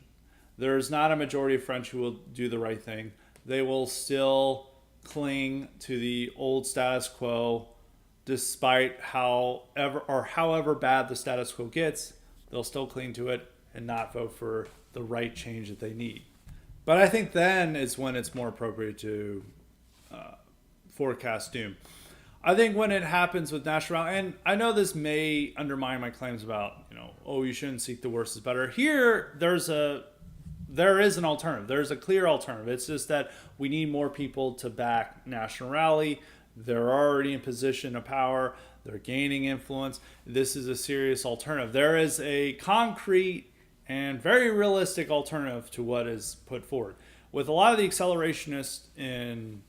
There's not a majority of French who will do the right thing. They will still cling to the old status quo despite however bad the status quo gets. They'll still cling to it and not vote for the right change that they need. But I think then is when it's more appropriate to forecast doom. I think when it happens with national, and I know this may undermine my claims about, you shouldn't seek the worst is better. Here, there is an alternative. There's a clear alternative. It's just that we need more people to back national rally. They're already in position of power. They're gaining influence. This is a serious alternative. There is a concrete and very realistic alternative to what is put forward. With a lot of the accelerationists in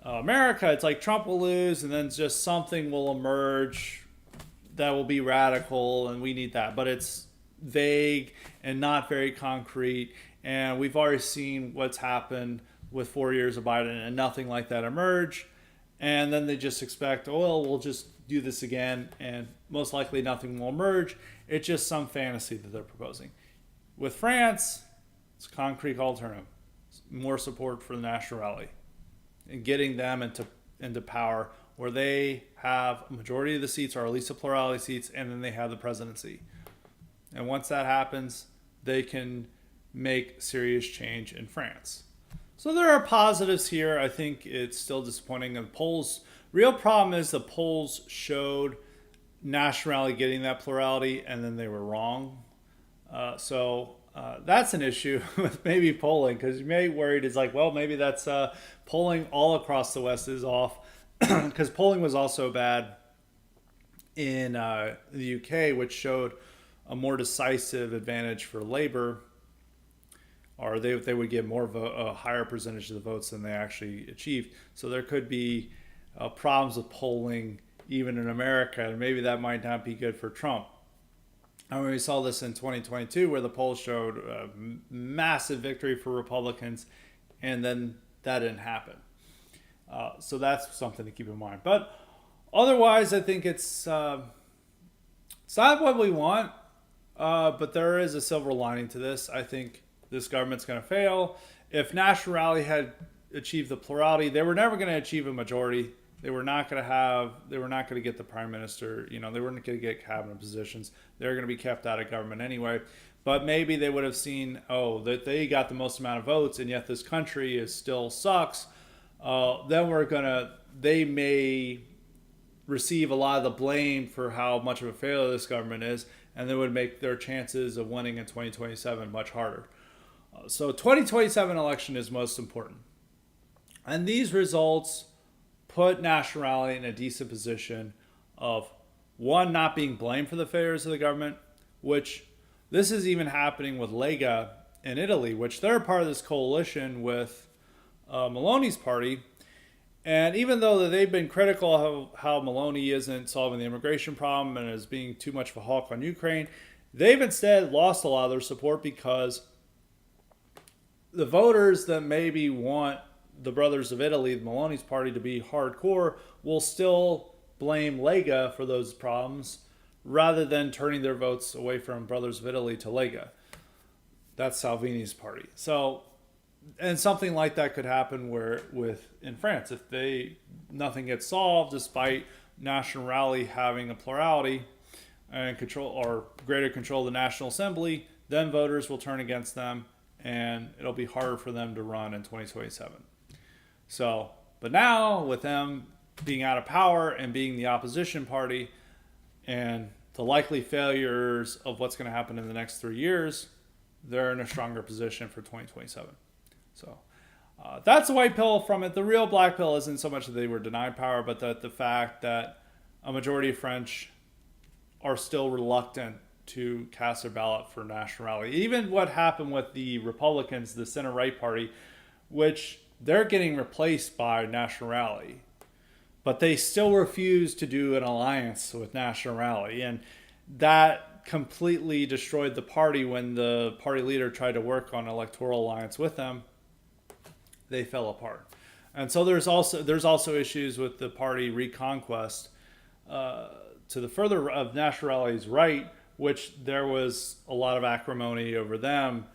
America, it's like Trump will lose and then just something will emerge that will be radical, and we need that. But it's vague and not very concrete. And we've already seen what's happened with 4 years of Biden, and nothing like that emerged. And then they just expect, we'll just do this again, and most likely nothing will emerge. It's just some fantasy that they're proposing. With France, it's a concrete alternative. More support for the national rally and getting them into power where they have a majority of the seats, or at least a plurality of seats, and then they have the presidency. And once that happens, they can make serious change in France. So there are positives here. I think it's still disappointing. The polls, real problem is the polls showed national rally getting that plurality, and then they were wrong. So that's an issue with maybe polling, because you may be worried it's like, maybe that's polling all across the West is off, because polling was also bad in the UK, which showed a more decisive advantage for Labour, or they would get more of a higher percentage of the votes than they actually achieved. So there could be problems with polling even in America, and maybe that might not be good for Trump. I mean, we saw this in 2022 where the polls showed a massive victory for Republicans, and then that didn't happen. So that's something to keep in mind. But otherwise, I think it's not what we want, but there is a silver lining to this. I think this government's going to fail. If National Rally had achieved the plurality, they were never going to achieve a majority. They were not going to get the prime minister. They weren't going to get cabinet positions. They were going to be kept out of government anyway. But maybe they would have seen, that they got the most amount of votes, and yet this country still sucks. Then they may receive a lot of the blame for how much of a failure this government is, and they would make their chances of winning in 2027 much harder. So 2027 election is most important. And these results put National Rally in a decent position of, one, not being blamed for the failures of the government, which this is even happening with Lega in Italy, which they're part of this coalition with Meloni's party. And even though they've been critical of how Meloni isn't solving the immigration problem and is being too much of a hawk on Ukraine, they've instead lost a lot of their support because the voters that maybe want the Brothers of Italy, Meloni's party, to be hardcore will still blame Lega for those problems rather than turning their votes away from Brothers of Italy to Lega. That's Salvini's party. So, and something like that could happen in France, if nothing gets solved despite National Rally having a plurality and control or greater control of the National Assembly, then voters will turn against them and it'll be harder for them to run in 2027. So, but now with them being out of power and being the opposition party and the likely failures of what's going to happen in the next 3 years, they're in a stronger position for 2027. So that's the white pill from it. The real black pill isn't so much that they were denied power, but that the fact that a majority of French are still reluctant to cast their ballot for National Rally. Even what happened with the Republicans, the center-right party, which they're getting replaced by National Rally, but they still refuse to do an alliance with National Rally. And that completely destroyed the party when the party leader tried to work on an electoral alliance with them. They fell apart. And so there's also issues with the party Reconquest to the further of National Rally's right, which there was a lot of acrimony over them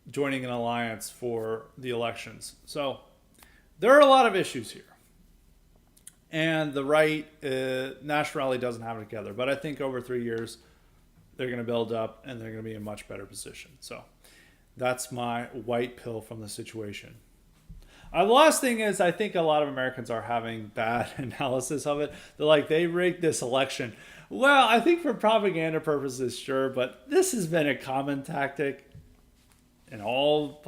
joining an alliance for the elections. So there are a lot of issues here. And the right, National Rally doesn't have it together. But I think over 3 years, they're going to build up and they're going to be in a much better position. So that's my white pill from the situation. The last thing is, I think a lot of Americans are having bad analysis of it. They're like, they rigged this election. Well, I think for propaganda purposes, sure, but this has been a common tactic in all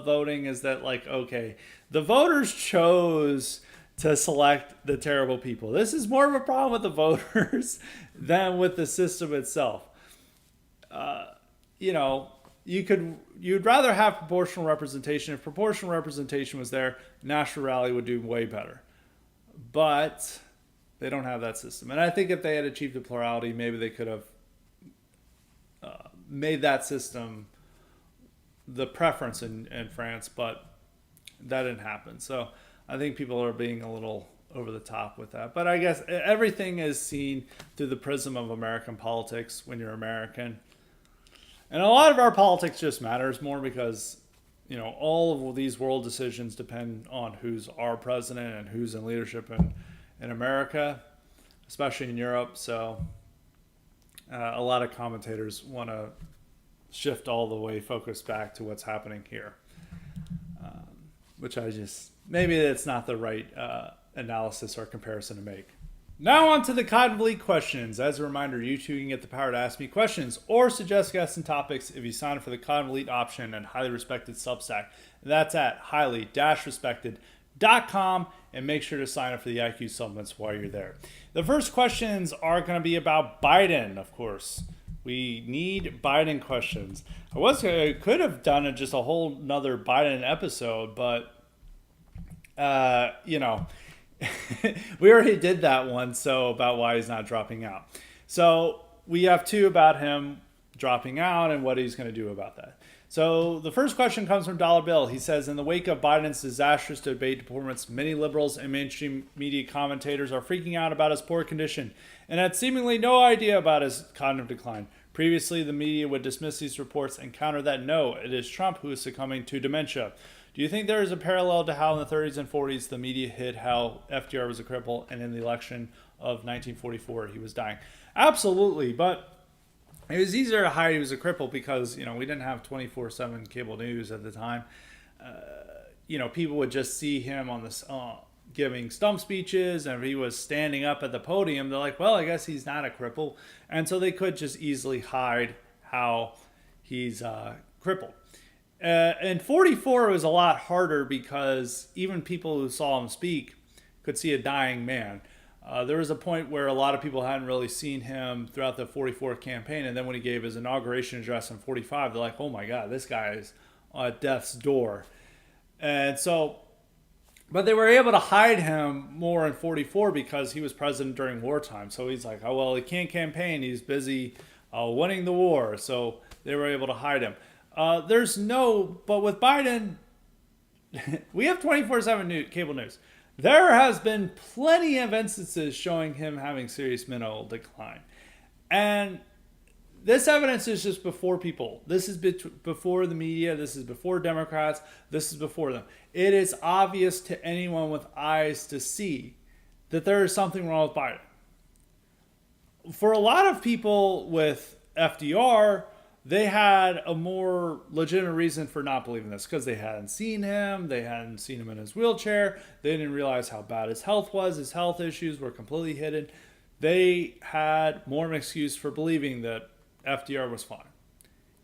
voting, is that like, okay, the voters chose to select the terrible people. This is more of a problem with the voters than with the system itself. You'd rather have proportional representation. If proportional representation was there, National Rally would do way better. But they don't have that system. And I think if they had achieved a plurality, maybe they could have made that system the preference in France, but that didn't happen. So I think people are being a little over the top with that. But I guess everything is seen through the prism of American politics when you're American. And a lot of our politics just matters more because, all of these world decisions depend on who's our president and who's in leadership in America, especially in Europe. So a lot of commentators want to shift all the way focus back to what's happening here, which maybe it's not the right analysis or comparison to make. Now on to the Cotton Bleak questions. As a reminder, you too can get the power to ask me questions or suggest guests and topics if you sign up for the Cotton Bleak option and Highly Respected Substack. That's at highly-respected.com, and make sure to sign up for the IQ supplements while you're there. The first questions are going to be about Biden, of course. We need Biden questions. I could have done just a whole nother Biden episode, but we already did that one, so about why he's not dropping out. So we have two about him dropping out and what he's going to do about that. So the first question comes from Dollar Bill. He says, in the wake of Biden's disastrous debate performance, many liberals and mainstream media commentators are freaking out about his poor condition and had seemingly no idea about his cognitive decline. Previously, the media would dismiss these reports and counter that no, it is Trump who is succumbing to dementia. Do you think there is a parallel to how in the 30s and 40s the media hid how FDR was a cripple and in the election of 1944 he was dying? Absolutely, but it was easier to hide he was a cripple because, we didn't have 24/7 cable news at the time. People would just see him on this giving stump speeches, and if he was standing up at the podium, they're like, well, I guess he's not a cripple. And so they could just easily hide how he's crippled. In 44, it was a lot harder because even people who saw him speak could see a dying man. There was a point where a lot of people hadn't really seen him throughout the 44 campaign. And then when he gave his inauguration address in 45, they're like, oh my God, this guy is at death's door. And so, but they were able to hide him more in 44 because he was president during wartime. So he's like, oh, well, he can't campaign. He's busy winning the war. So they were able to hide him. But with Biden, we have 24/7 cable news. There has been plenty of instances showing him having serious mental decline. And this evidence is just before people. This is before the media. This is before Democrats. This is before them. It is obvious to anyone with eyes to see that there is something wrong with Biden. For a lot of people with FDR, they had a more legitimate reason for not believing this because they hadn't seen him. They hadn't seen him in his wheelchair. They didn't realize how bad his health was. His health issues were completely hidden. They had more of an excuse for believing that FDR was fine.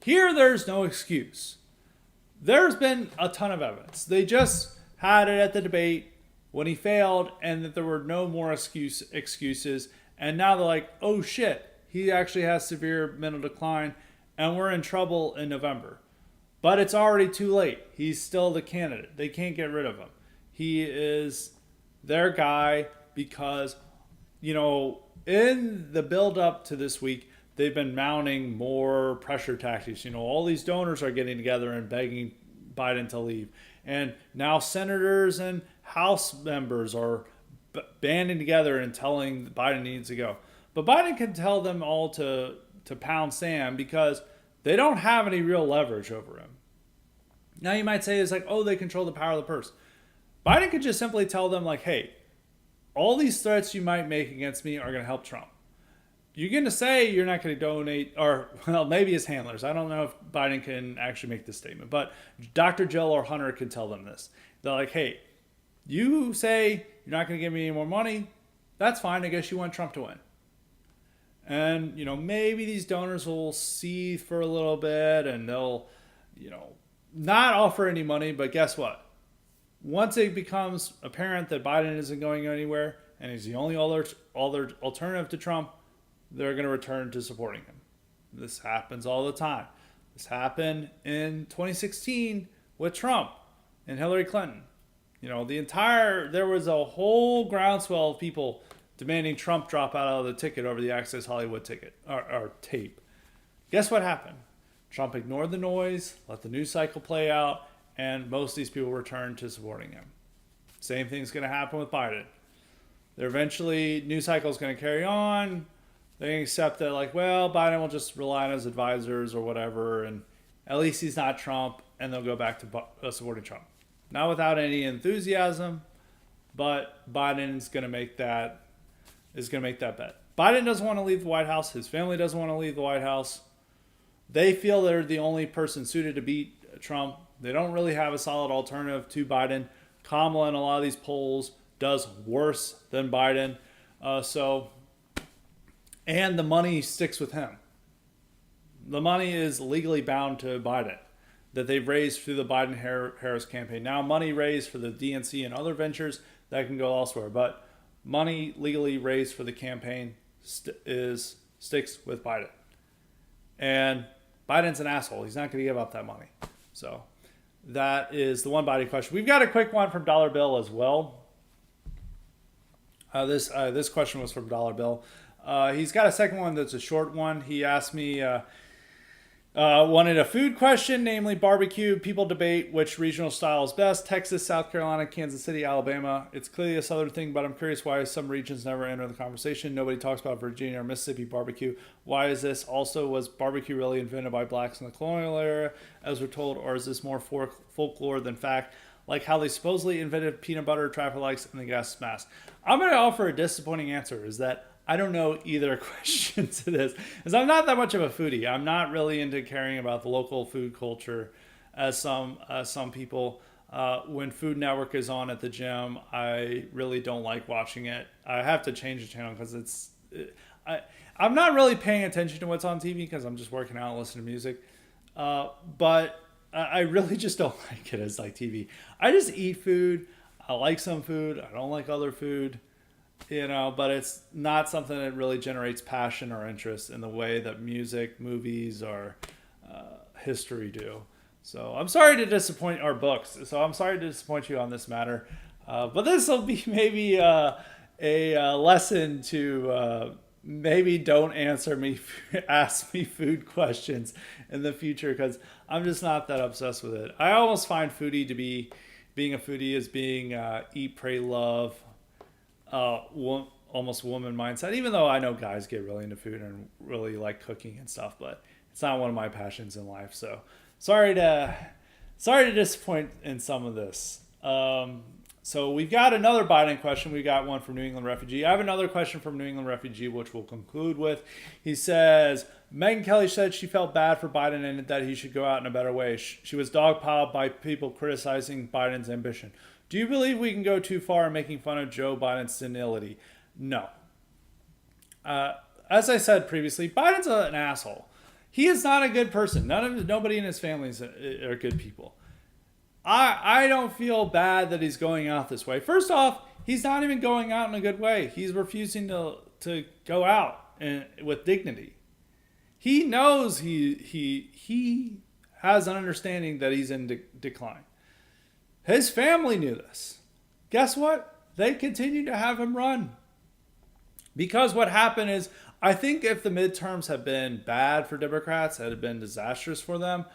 Here, there's no excuse. There's been a ton of evidence. They just had it at the debate when he failed and that there were no more excuses. And now they're like, oh shit, he actually has severe mental decline and we're in trouble in November. But it's already too late. He's still the candidate. They can't get rid of him. He is their guy because, in the build up to this week, they've been mounting more pressure tactics. All these donors are getting together and begging Biden to leave. And now senators and House members are banding together and telling Biden needs to go. But Biden can tell them all to pound sand because they don't have any real leverage over him. Now you might say it's like, oh, they control the power of the purse. Biden could just simply tell them like, hey, all these threats you might make against me are going to help Trump. You're going to say you're not going to donate, or, well, maybe his handlers. I don't know if Biden can actually make this statement, but Dr. Jill or Hunter can tell them this. They're like, hey, you say you're not going to give me any more money. That's fine. I guess you want Trump to win. And, maybe these donors will seethe for a little bit and they'll, not offer any money. But guess what? Once it becomes apparent that Biden isn't going anywhere and he's the only alternative to Trump, they're going to return to supporting him. This happens all the time. This happened in 2016 with Trump and Hillary Clinton. There was a whole groundswell of people demanding Trump drop out of the ticket over the Access Hollywood ticket or tape. Guess what happened? Trump ignored the noise, let the news cycle play out, and most of these people returned to supporting him. Same thing's going to happen with Biden. News cycle is going to carry on. They accept that, like, well, Biden will just rely on his advisors or whatever, and at least he's not Trump, and they'll go back to supporting Trump. Not without any enthusiasm, but Biden is going to make that bet. Biden doesn't want to leave the White House. His family doesn't want to leave the White House. They feel they're the only person suited to beat Trump. They don't really have a solid alternative to Biden. Kamala in a lot of these polls does worse than Biden. And the money sticks with him. The money is legally bound to Biden that they've raised through the Biden-Harris campaign. Now money raised for the DNC and other ventures that can go elsewhere. But money legally raised for the campaign sticks with Biden. And Biden's an asshole. He's not going to give up that money. So that is the one Biden question. We've got a quick one from Dollar Bill as well. This question was from Dollar Bill. He's got a second one that's a short one. He asked me, wanted a food question, namely barbecue. People debate which regional style is best. Texas, South Carolina, Kansas City, Alabama. It's clearly a southern thing, but I'm curious why some regions never enter the conversation. Nobody talks about Virginia or Mississippi barbecue. Why is this? Also, was barbecue really invented by blacks in the colonial era, as we're told, or is this more folklore than fact? Like how they supposedly invented peanut butter, traffic lights, and the gas mask. I'm going to offer a disappointing answer, is that I don't know either question to this, because I'm not that much of a foodie. I'm not really into caring about the local food culture as some people. When Food Network is on at the gym, I really don't like watching it. I have to change the channel because I'm not really paying attention to what's on TV because I'm just working out and listening to music. But I really just don't like it as like TV. I just eat food. I like some food. I don't like other food. But it's not something that really generates passion or interest in the way that music, movies, or history do. So I'm sorry to disappoint our books. So I'm sorry to disappoint you on this matter. But this will be maybe a lesson to maybe don't ask me food questions in the future because I'm just not that obsessed with it. I almost find foodie to be being a foodie is being eat, pray, love, almost woman mindset. Even though I know guys get really into food and really like cooking and stuff, but it's not one of my passions in life. So sorry to disappoint in some of this. So we've got another Biden question. We got one from New England Refugee. I have another question from New England Refugee, which we'll conclude with. He says, Megyn Kelly said she felt bad for Biden and that he should go out in a better way. She was dogpiled by people criticizing Biden's ambition. Do you believe we can go too far in making fun of Joe Biden's senility? No. As I said previously, Biden's an asshole. He is not a good person. Nobody in his family are good people. I don't feel bad that he's going out this way. First off, he's not even going out in a good way. He's refusing to go out with dignity. He knows he has an understanding that he's in decline. His family knew this. Guess what? They continue to have him run. Because what happened is, I think if the midterms had been bad for Democrats, had been disastrous for them,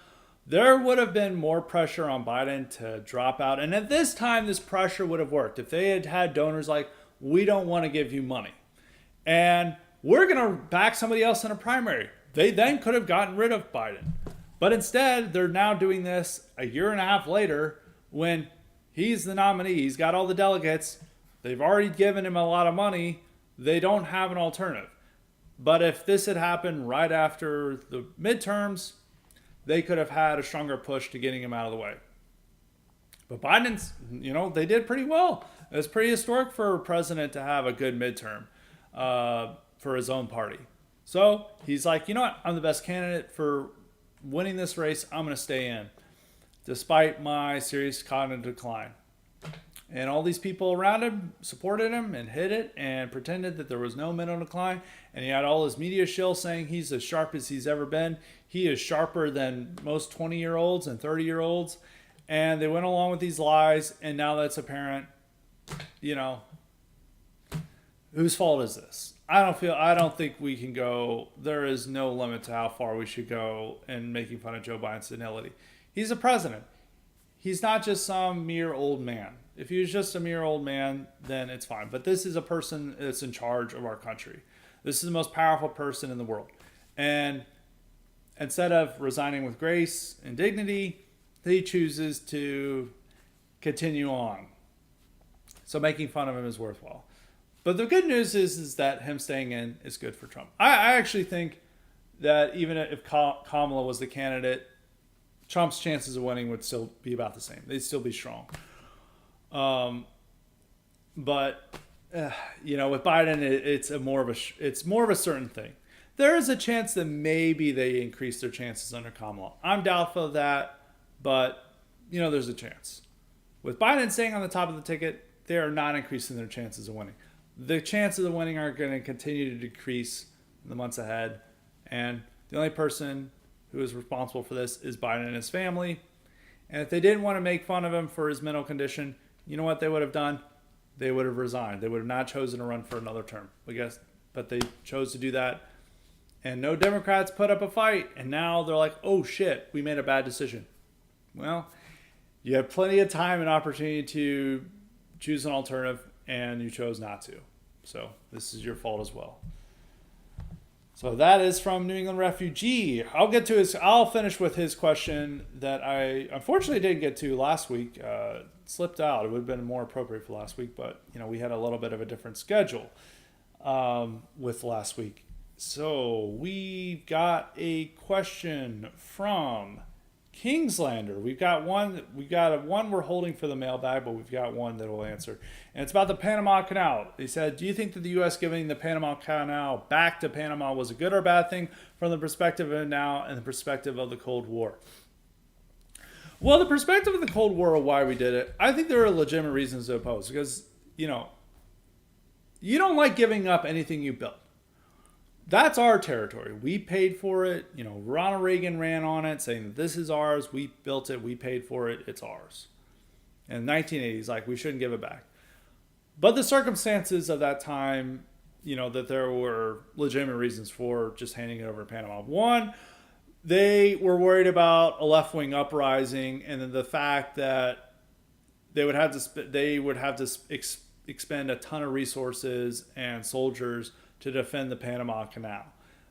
there would have been more pressure on Biden to drop out. And at this time, this pressure would have worked. If they had had donors like, we don't want to give you money, and we're going to back somebody else in a primary, they then could have gotten rid of Biden. But instead, they're now doing this a year and a half later when he's the nominee. He's got all the delegates. They've already given him a lot of money. They don't have an alternative. But if this had happened right after the midterms, they could have had a stronger push to getting him out of the way. But Biden's, they did pretty well. It was pretty historic for a president to have a good midterm for his own party. So he's like, you know what? I'm the best candidate for winning this race. I'm going to stay in, despite my serious cognitive decline. And all these people around him supported him and hid it and pretended that there was no mental decline. And he had all his media shill saying he's as sharp as he's ever been. He is sharper than most 20-year-olds and 30-year-olds. And they went along with these lies. And now that's apparent, whose fault is this? I don't think we can go. There is no limit to how far we should go in making fun of Joe Biden's senility. He's a president. He's not just some mere old man. If he was just a mere old man, then it's fine. But this is a person that's in charge of our country. This is the most powerful person in the world. And instead of resigning with grace and dignity, he chooses to continue on. So making fun of him is worthwhile. But the good news is that him staying in is good for Trump. I actually think that even if Kamala was the candidate, Trump's chances of winning would still be about the same. They'd still be strong. But with Biden, it's more of a certain thing. There is a chance that maybe they increase their chances under Kamala. I'm doubtful of that, but there's a chance. With Biden staying on the top of the ticket, they are not increasing their chances of winning. The chances of winning are going to continue to decrease in the months ahead, and the only person who is responsible for this is Biden and his family. And if they didn't want to make fun of him for his mental condition, you know what they would have done? They would have resigned. They would have not chosen to run for another term, but they chose to do that. And no Democrats put up a fight. And now they're like, oh shit, we made a bad decision. Well, you had plenty of time and opportunity to choose an alternative, and you chose not to. So this is your fault as well. So that is from New England Refugee. I'll finish with his question that I unfortunately didn't get to last week. It slipped out. It would have been more appropriate for last week, but we had a little bit of a different schedule with last week. So we've got a question from Kingslander. We've got one we're holding for the mailbag, but we've got one that will answer. And it's about the Panama Canal. He said, do you think that the U.S. giving the Panama Canal back to Panama was a good or bad thing from the perspective of now and the perspective of the Cold War? Well, the perspective of the Cold War of why we did it, I think there are legitimate reasons to oppose. Because, you don't like giving up anything you built. That's our territory. We paid for it. Ronald Reagan ran on it saying that this is ours. We built it. We paid for it. It's ours. In the 1980s, we shouldn't give it back. But the circumstances of that time, that there were legitimate reasons for just handing it over to Panama. One, they were worried about a left-wing uprising, and then the fact that they would have to expend a ton of resources and soldiers to defend the Panama Canal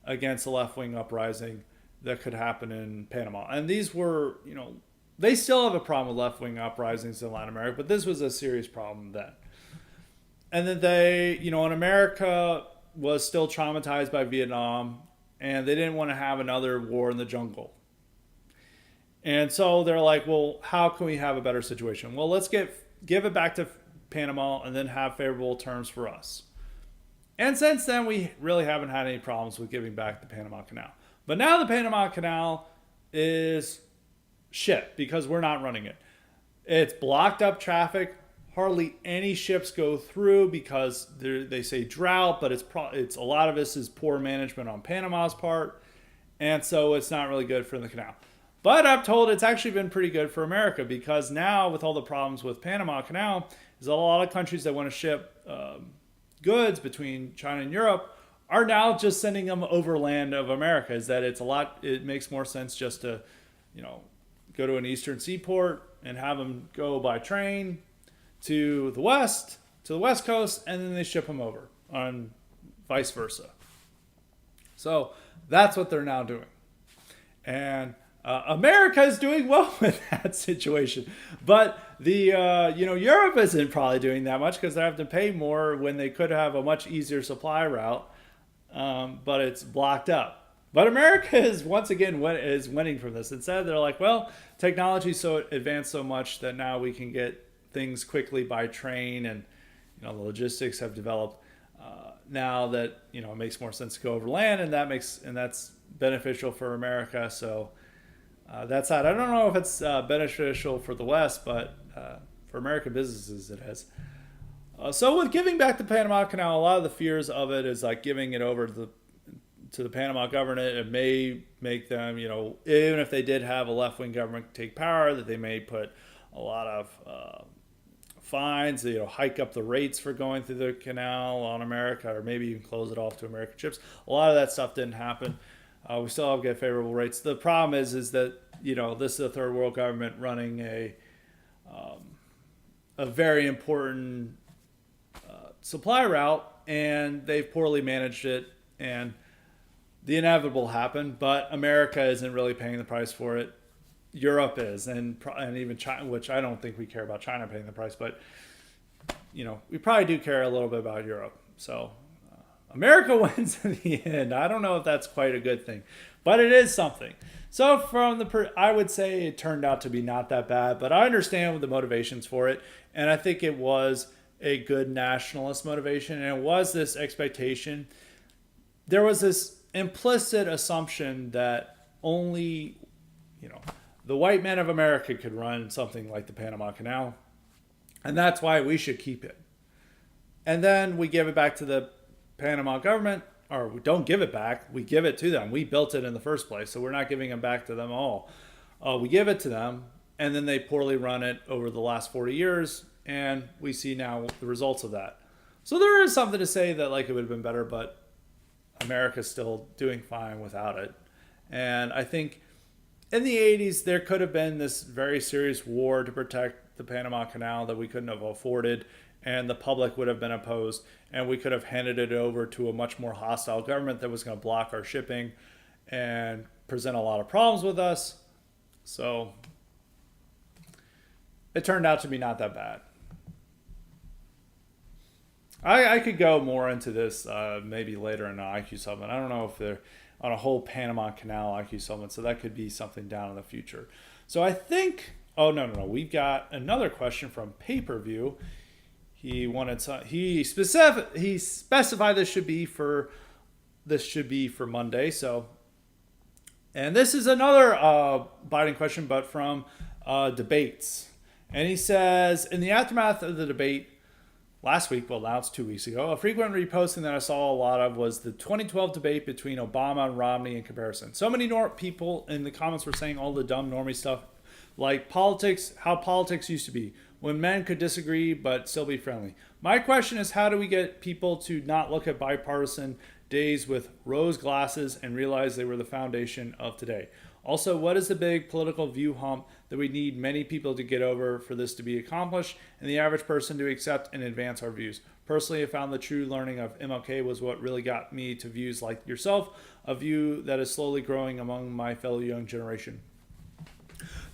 against a left-wing uprising that could happen in Panama. And these were, they still have a problem with left-wing uprisings in Latin America, but this was a serious problem then. And then and America was still traumatized by Vietnam, and they didn't want to have another war in the jungle. And so they're like, well, how can we have a better situation? Well, let's give it back to Panama and then have favorable terms for us. And since then, we really haven't had any problems with giving back the Panama Canal. But now the Panama Canal is shit because we're not running it. It's blocked up traffic. Hardly any ships go through because they say drought, but it's a lot of this is poor management on Panama's part. And so it's not really good for the canal. But I'm told it's actually been pretty good for America because now with all the problems with Panama Canal, there's a lot of countries that want to ship goods between China and Europe are now just sending them overland of America. Is that it makes more sense just to, go to an eastern seaport and have them go by train to the west coast, and then they ship them over on vice versa. So that's what they're now doing. And America is doing well with that situation, but Europe isn't probably doing that much because they have to pay more when they could have a much easier supply route, but it's blocked up. But America is once again winning from this. Instead, they're like, well, technology's so advanced so much that now we can get things quickly by train, and the logistics have developed now that it makes more sense to go over land, and that's beneficial for America. So. That side, I don't know if it's beneficial for the West, but for American businesses, it is. So with giving back the Panama Canal, a lot of the fears of it is like giving it over to the Panama government. It may make them, even if they did have a left-wing government take power, that they may put a lot of fines, hike up the rates for going through the canal on America, or maybe even close it off to American ships. A lot of that stuff didn't happen. We still have get favorable rates. The problem is that this is a third world government running a very important supply route, and they've poorly managed it, and the inevitable happened. But America isn't really paying the price for it. Europe is, and even China, which I don't think we care about China paying the price, but we probably do care a little bit about Europe. So. America wins in the end. I don't know if that's quite a good thing, but it is something. So I would say it turned out to be not that bad, but I understand the motivations for it. And I think it was a good nationalist motivation. And it was this expectation. There was this implicit assumption that only, the white men of America could run something like the Panama Canal. And that's why we should keep it. And then we give it back to the Panama government, or we don't give it back, we give it to them. We built it in the first place, so we're not giving them back to them all. We give it to them, and then they poorly run it over the last 40 years, and we see now the results of that. So there is something to say that it would have been better, but America's still doing fine without it. And I think in the 80s, there could have been this very serious war to protect the Panama Canal that we couldn't have afforded, and the public would have been opposed, and we could have handed it over to a much more hostile government that was going to block our shipping and present a lot of problems with us. So it turned out to be not that bad. I could go more into this maybe later in an IQ supplement. I don't know if they're on a whole Panama Canal IQ supplement, so that could be something down in the future. So I think, no. We've got another question from Pay-Per-View. He specified this should be for Monday. So, and this is another Biden question, but from debates. And he says, in the aftermath of the debate last week, well, now it's 2 weeks ago, a frequent reposting that I saw a lot of was the 2012 debate between Obama and Romney in comparison. So many people in the comments were saying all the dumb normie stuff, like how politics used to be, when men could disagree but still be friendly. My question is, how do we get people to not look at bipartisan days with rose glasses and realize they were the foundation of today? Also, what is the big political view hump that we need many people to get over for this to be accomplished and the average person to accept and advance our views? Personally, I found the true learning of MLK was what really got me to views like yourself, a view that is slowly growing among my fellow young generation.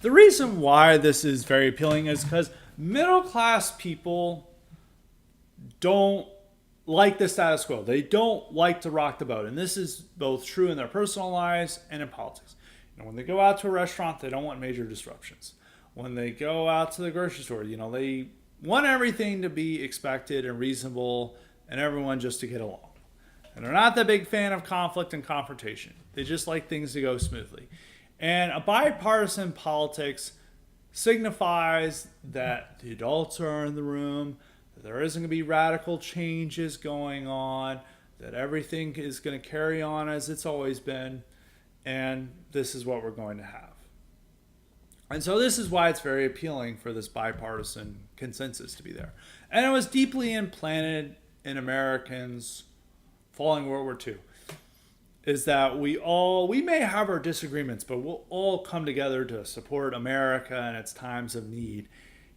The reason why this is very appealing is because middle class people don't like the status quo. They don't like to rock the boat. And this is both true in their personal lives and in politics. When they go out to a restaurant, they don't want major disruptions. When they go out to the grocery store, they want everything to be expected and reasonable and everyone just to get along. And they're not the big fan of conflict and confrontation. They just like things to go smoothly. And a bipartisan politics signifies that the adults are in the room, that there isn't going to be radical changes going on, that everything is going to carry on as it's always been, and this is what we're going to have. And so this is why it's very appealing for this bipartisan consensus to be there. And it was deeply implanted in Americans following World War II, is that we may have our disagreements, but we'll all come together to support America in its times of need.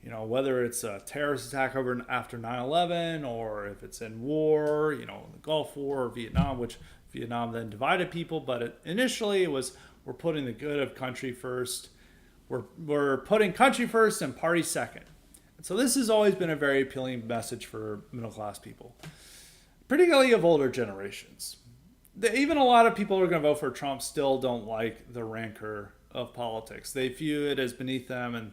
Whether it's a terrorist attack after 9/11, or if it's in war, the Gulf War or Vietnam, which Vietnam then divided people, but initially it was, we're putting the good of country first. We're putting country first and party second. And so this has always been a very appealing message for middle class people, particularly of older generations. Even a lot of people who are going to vote for Trump still don't like the rancor of politics. They view it as beneath them and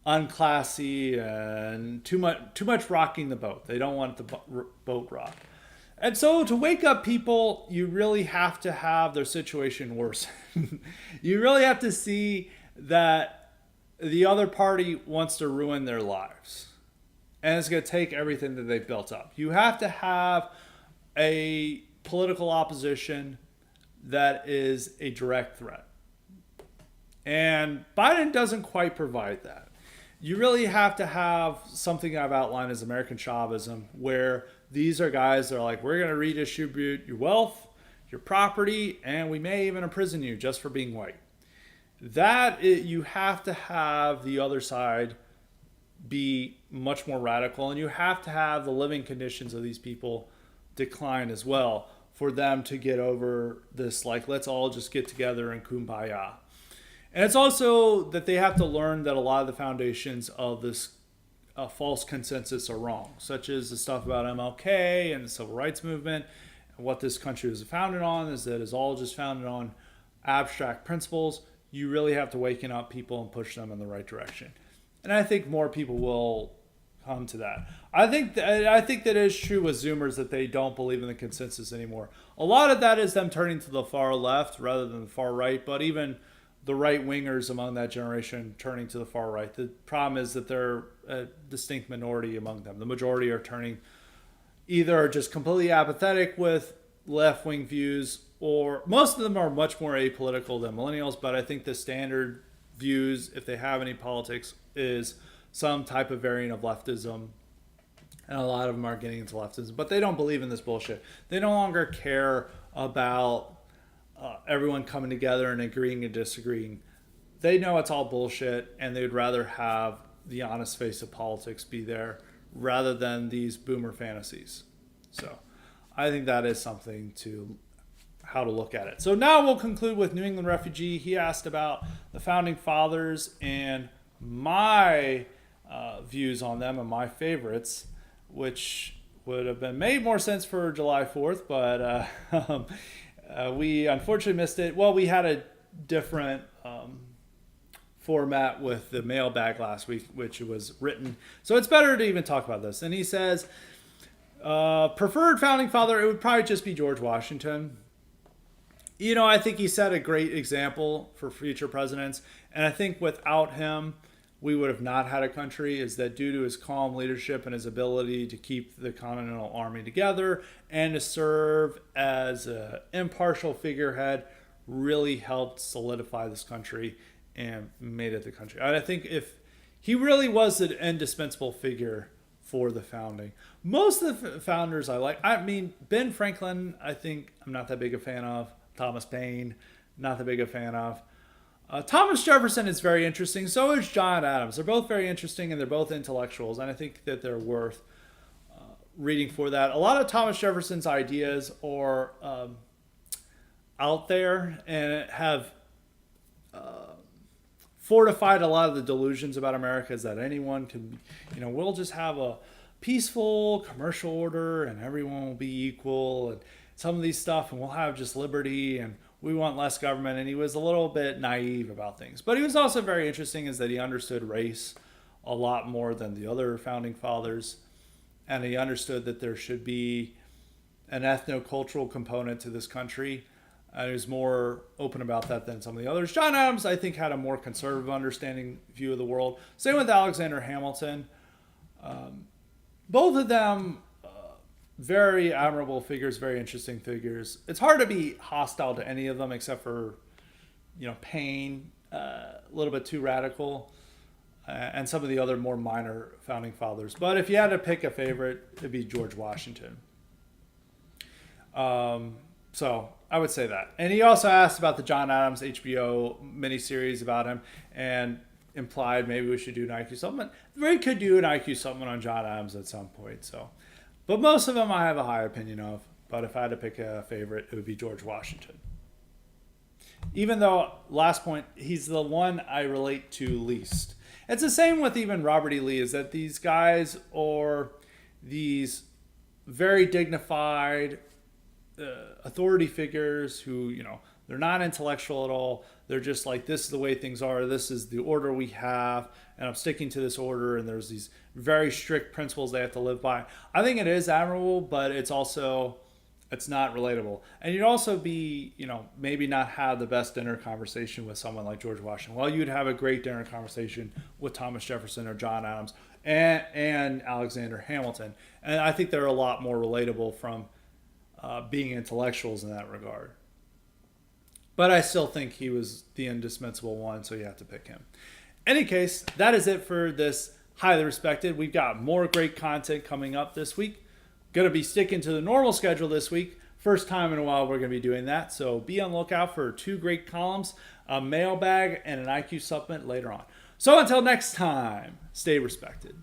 unclassy and too much rocking the boat. They don't want the boat rocked. And so to wake up people, you really have to have their situation worse. You really have to see that the other party wants to ruin their lives. And it's going to take everything that they've built up. You have to have a political opposition that is a direct threat. And Biden doesn't quite provide that. You really have to have something I've outlined as American Chauvinism, where these are guys that are like, we're going to redistribute your wealth, your property, and we may even imprison you just for being white. You have to have the other side be much more radical, and you have to have the living conditions of these people decline as well for them to get over this, like, let's all just get together and kumbaya. And it's also that they have to learn that a lot of the foundations of this false consensus are wrong, such as the stuff about MLK and the civil rights movement. And what this country was founded on is that it's all just founded on abstract principles. You really have to waken up people and push them in the right direction. And I think more people will come to that. I think that it is true with Zoomers that they don't believe in the consensus anymore. A lot of that is them turning to the far left rather than the far right, but even the right-wingers among that generation turning to the far right. The problem is that they're a distinct minority among them. The majority are turning either just completely apathetic with left-wing views, or most of them are much more apolitical than millennials, but I think the standard views, if they have any politics, is some type of variant of leftism. And a lot of them are getting into leftism, but they don't believe in this bullshit. They no longer care about everyone coming together and agreeing and disagreeing. They know it's all bullshit, and they'd rather have the honest face of politics be there rather than these boomer fantasies. So I think that is something to how to look at it. So now we'll conclude with New England Refugee. He asked about the Founding Fathers and my views on them and my favorites, which would have been made more sense for July 4th, but we unfortunately missed it. Well, we had a different format with the mailbag last week, which was written. So it's better to even talk about this. And he says, preferred founding father, it would probably just be George Washington. You know, I think he set a great example for future presidents. And I think without him, we would have not had a country. Is that due to his calm leadership and his ability to keep the Continental Army together and to serve as an impartial figurehead really helped solidify this country and made it the country. I think if he really was an indispensable figure for the founding. Most of the founders I like. I mean, Ben Franklin, I think I'm not that big a fan of. Thomas Paine, not that big a fan of. Thomas Jefferson is very interesting. So is John Adams. They're both very interesting and they're both intellectuals. And I think that they're worth reading for that. A lot of Thomas Jefferson's ideas are out there and have fortified a lot of the delusions about America, is that anyone can, we'll just have a peaceful commercial order and everyone will be equal and some of these stuff and we'll have just liberty and we want less government. And he was a little bit naive about things. But he was also very interesting, is that he understood race a lot more than the other founding fathers. And he understood that there should be an ethno-cultural component to this country. And he was more open about that than some of the others. John Adams, I think, had a more conservative understanding view of the world. Same with Alexander Hamilton. Both of them, very admirable figures, very interesting figures. It's hard to be hostile to any of them except for, Paine, a little bit too radical, and some of the other more minor founding fathers. But if you had to pick a favorite, it'd be George Washington. So I would say that. And he also asked about the John Adams HBO miniseries about him and implied maybe we should do an IQ supplement. We could do an IQ supplement on John Adams at some point. But most of them I have a high opinion of. But if I had to pick a favorite, it would be George Washington. Even though, last point, he's the one I relate to least. It's the same with even Robert E. Lee, is that these guys are these very dignified authority figures who, they're not intellectual at all. They're just like, this is the way things are. This is the order we have. And I'm sticking to this order. And there's these very strict principles they have to live by. I think it is admirable, but it's not relatable. And you'd also be, maybe not have the best dinner conversation with someone like George Washington. Well, you'd have a great dinner conversation with Thomas Jefferson or John Adams and Alexander Hamilton. And I think they're a lot more relatable from being intellectuals in that regard. But I still think he was the indispensable one, so you have to pick him. Any case, that is it for this Highly Respected. We've got more great content coming up this week. Going to be sticking to the normal schedule this week. First time in a while we're going to be doing that. So be on the lookout for 2 great columns, a mailbag, and an IQ supplement later on. So until next time, stay respected.